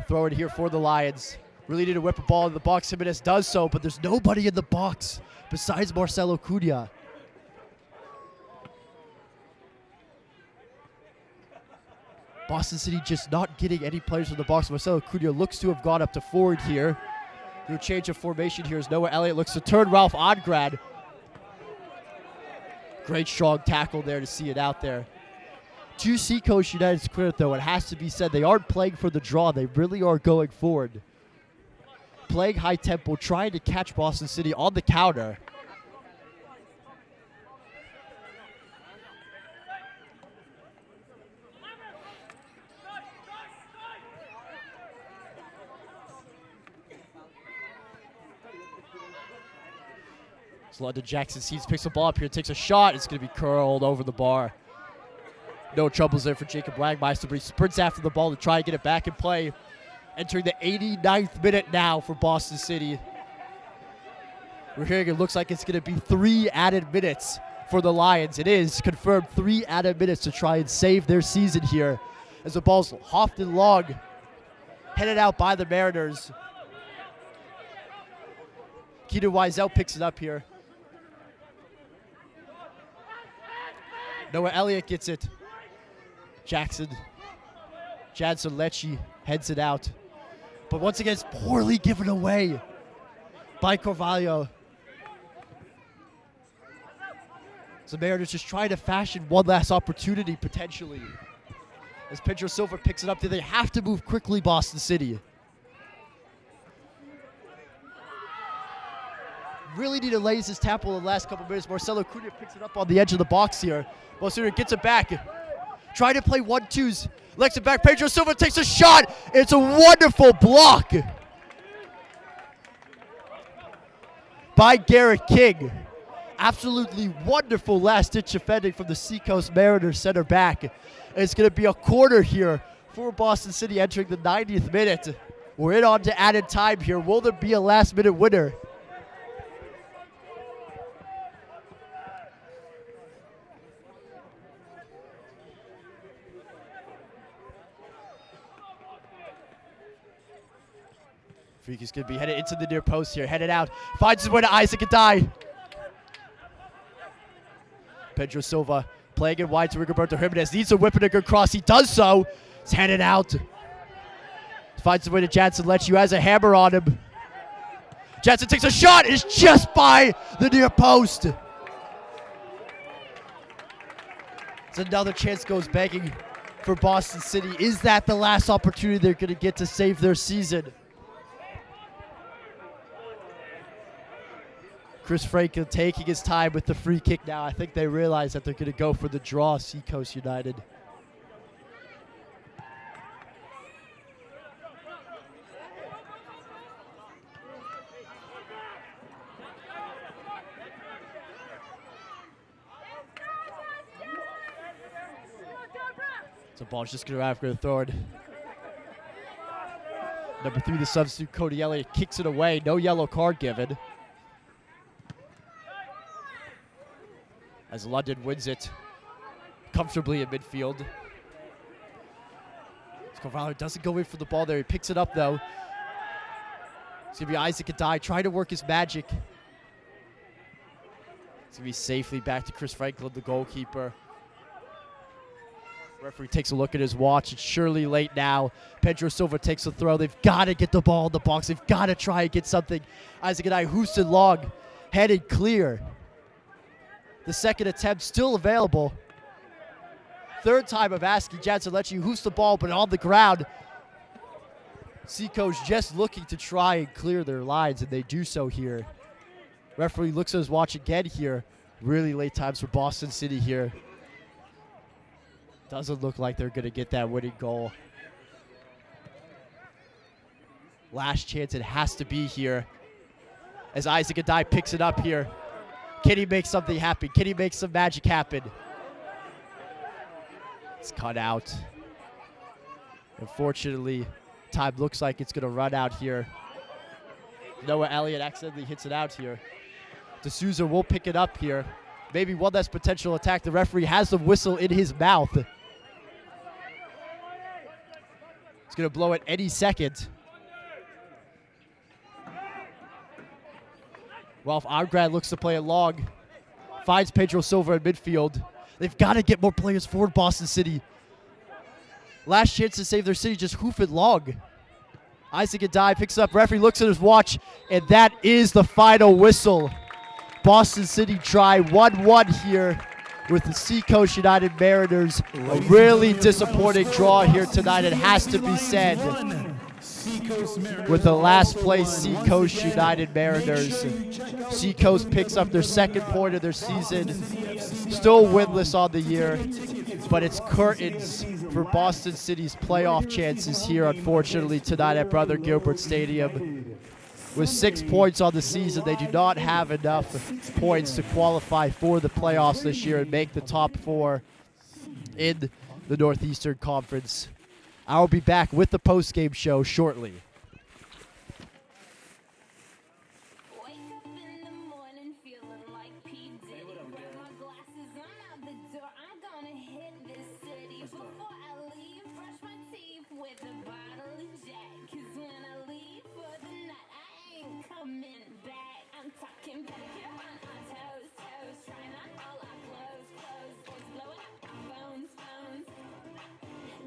throw it here for the Lions. Really need to whip a ball in the box. Jimenez does so, but there's nobody in the box besides Marcelo Cunha. Boston City just not getting any players from the box. Marcelo Cunha looks to have gone up to forward here. Through a change of formation here as Noah Elliott looks to turn Ralph Ongrad. Great strong tackle there to see it out there. To Seacoast United's credit, though, it has to be said, they aren't playing for the draw. They really are going forward. Playing high tempo, trying to catch Boston City on the counter. London Jackson sees, picks the ball up here, takes a shot. It's going to be curled over the bar. No troubles there for Jacob Wagmeister, but he sprints after the ball to try and get it back in play. Entering the 89th minute now for Boston City. We're hearing it looks like it's going to be 3 added minutes for the Lions. It is confirmed 3 added minutes to try and save their season here. As the ball's hoffed and long, headed out by the Mariners. Keaton Wiesel picks it up here. Noah Elliott gets it. Jadson Lecce heads it out. But once again, it's poorly given away by Carvalho. So the Mariners just trying to fashion one last opportunity, potentially. As Pedro Silva picks it up, they have to move quickly, Boston City. Really need to laze his tackle in the last couple minutes. Marcelo Cunha picks it up on the edge of the box here. Marcelo gets it back. Trying to play 1-2s. Lets it back. Pedro Silva takes a shot. It's a wonderful block by Garrett King. Absolutely wonderful last-ditch defending from the Seacoast Mariners center back. And it's going to be a corner here for Boston City entering the 90th minute. We're in on to added time here. Will there be a last-minute winner? Freaky's going to be headed into the near post here. Headed out. Finds his way to Isaac Adai. Pedro Silva playing it wide to Rigoberto Jimenez. Needs to whip it a good cross. He does so. It's headed out. Finds his way to Jadson Lecce, who has a hammer on him. Jadson takes a shot. It's just by the near post. It's another chance goes begging for Boston City. Is that the last opportunity they're going to get to save their season? Chris Franklin taking his time with the free kick now. I think they realize that they're going to go for the draw, Seacoast United. So ball's just going to have to throw it. Number 3, the substitute, Cody Elliott, kicks it away. No yellow card given. As London wins it comfortably in midfield. Carvalho doesn't go in for the ball there. He picks it up, though. It's going to be Isaac Adai trying to work his magic. It's going to be safely back to Chris Franklin, the goalkeeper. Referee takes a look at his watch. It's surely late now. Pedro Silva takes the throw. They've got to get the ball in the box. They've got to try and get something. Isaac Adai, Houston Long, headed clear. The second attempt still available. Third time of asking Jadson Lecce, who's the ball, but on the ground. Seacoast just looking to try and clear their lines, and they do so here. Referee looks at his watch again here. Really late times for Boston City here. Doesn't look like they're going to get that winning goal. Last chance, it has to be here. As Isaac Adai picks it up here. Can he make something happen? Can he make some magic happen? It's cut out. Unfortunately, time looks like it's going to run out here. Noah Elliott accidentally hits it out here. D'Souza will pick it up here. Maybe one less potential attack. The referee has the whistle in his mouth. He's going to blow it any second. Ralph Argrad looks to play it long. Finds Pedro Silva in midfield. They've got to get more players forward, Boston City. Last chance to save their city, just hoof it long. Isaac Adai picks up, referee looks at his watch, and that is the final whistle. Boston City try 1-1 here with the Seacoast United Mariners. A really disappointing draw here tonight, it has to be said. With the last place Seacoast United Mariners. Seacoast picks up their second point of their season. Still winless on the year, but it's curtains for Boston City's playoff chances here, unfortunately, tonight at Brother Gilbert Stadium. With 6 points on the season, they do not have enough points to qualify for the playoffs this year and make the top 4 in the Northeastern Conference. I'll be back with the post-game show shortly. Wake up in the morning feeling like P. Diddy. Grab my glasses, I'm out the door. I'm gonna hit this city. Before I leave, brush my teeth with a bottle of Jack. 'Cause when I leave for the night, I ain't coming back. I'm talking pedicure on our toes, toes. Trying on all our clothes, clothes. Boys blowing up our phones, phones.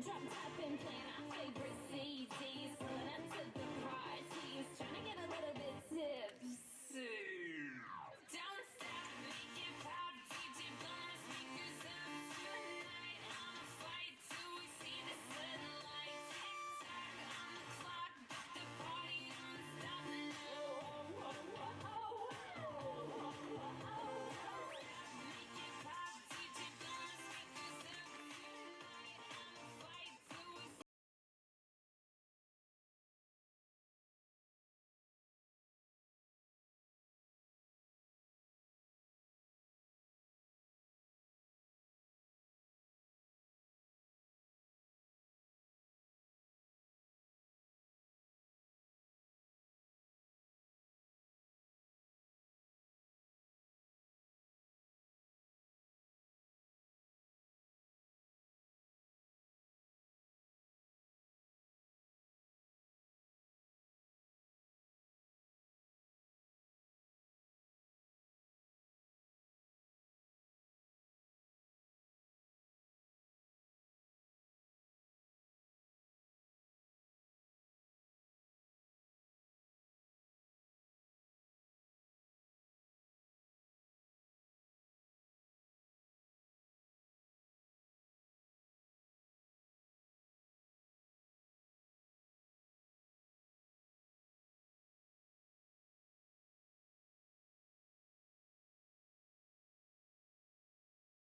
Drop top and playing our favorite CDs. Pulling up to the parties. Trying to get a little bit tipsy. Don't stop, make it pop. DJ blowing speakers up tonight. I'ma fight till we see the sunlight. Tick tock on the clock, but the party don't stop now. Make it pop, DJ blowing speakers up tonight. I'ma fight till we see.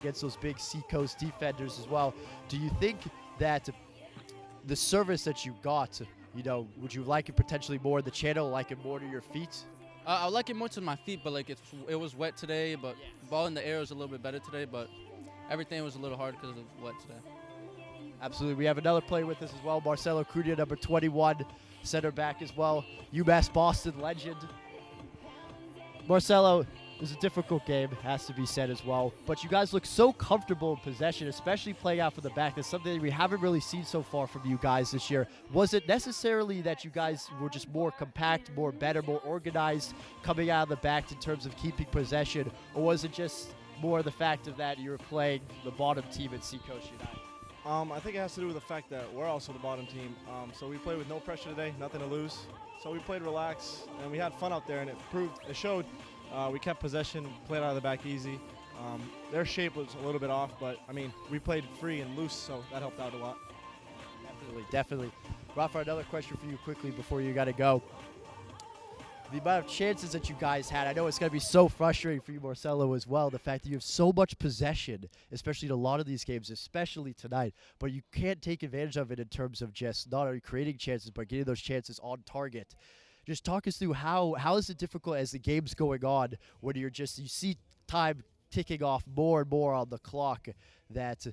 Against those big Seacoast defenders as well. Do you think that the service that you got, would you like it potentially more in the channel, like it more to your feet? I like it more to my feet, but like it was wet today. But ball in the air was a little bit better today. But everything was a little hard because it was wet today. Absolutely. We have another player with us as well, Marcelo Cunha, number 21, center back as well, UMass Boston legend. Marcelo, it was a difficult game, has to be said as well. But you guys look so comfortable in possession, especially playing out from the back. That's something that we haven't really seen so far from you guys this year. Was it necessarily that you guys were just more compact, more better, more organized coming out of the back in terms of keeping possession? Or was it just more the fact of that you're playing the bottom team at Seacoast United? I think it has to do with the fact that we're also the bottom team. So we played with no pressure today, nothing to lose. So we played relaxed, and we had fun out there, and it showed. We kept possession, played out of the back easy. Their shape was a little bit off, but, I mean, we played free and loose, so that helped out a lot. Definitely. Rafa, another question for you quickly before you got to go. the amount of chances that you guys had. I know it's going to be so frustrating for you, Marcelo, as well, the fact that you have so much possession, especially in a lot of these games, especially tonight, but you can't take advantage of it in terms of just not only creating chances, but getting those chances on target. Just talk us through how is it difficult as the game's going on when you see time ticking off more and more on the clock that,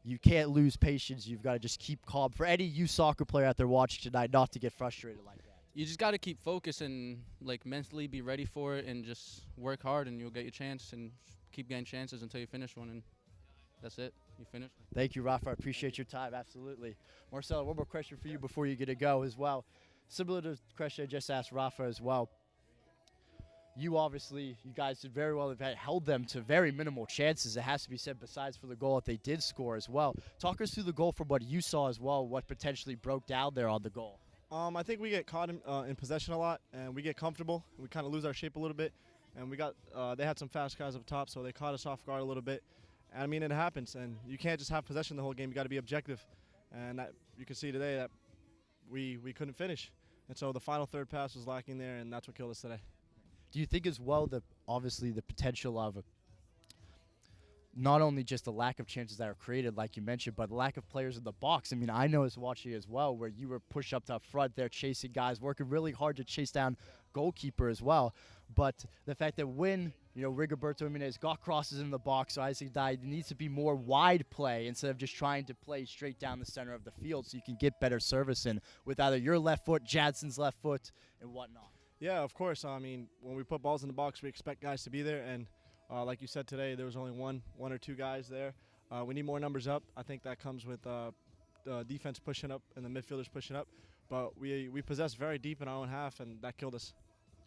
you can't lose patience. You've got to just keep calm. For any youth soccer player out there watching tonight, not to get frustrated like that. You just got to keep focused and mentally be ready for it and just work hard and you'll get your chance and keep getting chances until you finish one, and that's it. You finish. Thank you, Rafa. I appreciate your time. Absolutely. Marcelo, one more question for you before you get to go as well. Similar to the question I just asked Rafa as well. You guys did very well. They've held them to very minimal chances, it has to be said, besides for the goal that they did score as well. Talk us through the goal from what you saw as well, what potentially broke down there on the goal. I think we get caught in possession a lot, and we get comfortable. We kind of lose our shape a little bit, and they had some fast guys up top, so they caught us off guard a little bit. And I mean, it happens, and you can't just have possession the whole game. You got to be objective, and you can see today that we couldn't finish, and so the final third pass was lacking there, and that's what killed us today. Do you think as well that obviously the potential of not only just the lack of chances that are created, like you mentioned, but lack of players in the box? I mean, I noticed watching as well where you were pushed up to front there chasing guys, working really hard to chase down goalkeeper as well. But the fact that when, Rigoberto Jimenez got crosses in the box, so Isaac Dye needs to be more wide play instead of just trying to play straight down the center of the field so you can get better service in with either your left foot, Jadson's left foot, and whatnot. Yeah, of course. I mean, when we put balls in the box, we expect guys to be there, and like you said today, there was only one or two guys there. We need more numbers up. I think that comes with the defense pushing up and the midfielders pushing up. But we possess very deep in our own half, and that killed us.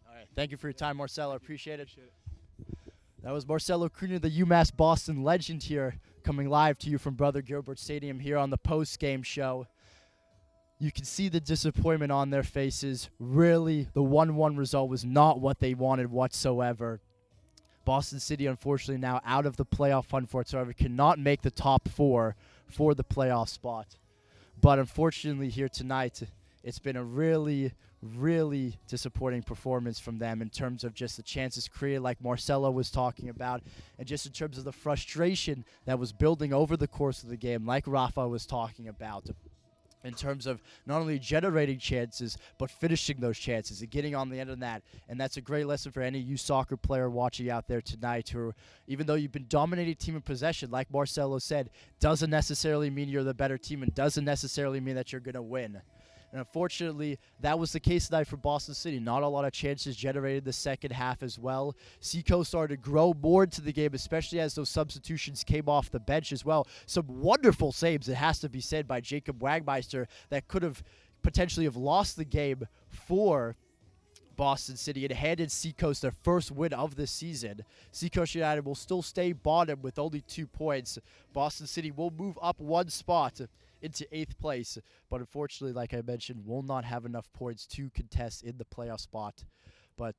All right. Thank you for your time, Marcelo. Appreciate it. That was Marcelo Cunha, the UMass Boston legend here, coming live to you from Brother Gilbert Stadium here on the post-game show. You can see the disappointment on their faces. Really, the 1-1 result was not what they wanted whatsoever. Boston City, unfortunately, now out of the playoff hunt for it, so cannot make the top 4 for the playoff spot. But unfortunately here tonight, it's been a really, really disappointing performance from them in terms of just the chances created like Marcelo was talking about, and just in terms of the frustration that was building over the course of the game like Rafa was talking about, in terms of not only generating chances, but finishing those chances and getting on the end of that. And that's a great lesson for any youth soccer player watching out there tonight who, even though you've been dominating team in possession, like Marcelo said, doesn't necessarily mean you're the better team and doesn't necessarily mean that you're going to win. And unfortunately, that was the case tonight for Boston City. Not a lot of chances generated the second half as well. Seacoast started to grow more into the game, especially as those substitutions came off the bench as well. Some wonderful saves, it has to be said, by Jacob Wagmeister that could have potentially have lost the game for Boston City and handed Seacoast their first win of the season. Seacoast United will still stay bottom with only 2 points. Boston City will move up 1 spot into 8th place, but unfortunately, like I mentioned, will not have enough points to contest in the playoff spot. But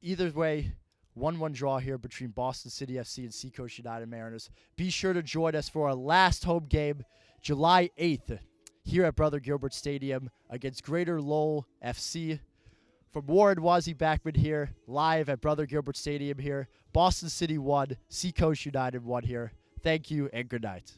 either way, 1-1 draw here between Boston City FC and Seacoast United Mariners. Be sure to join us for our last home game, July 8th, here at Brother Gilbert Stadium against Greater Lowell FC. From Warren Wazi Backman here, live at Brother Gilbert Stadium here. Boston City won, Seacoast United won here. Thank you and good night.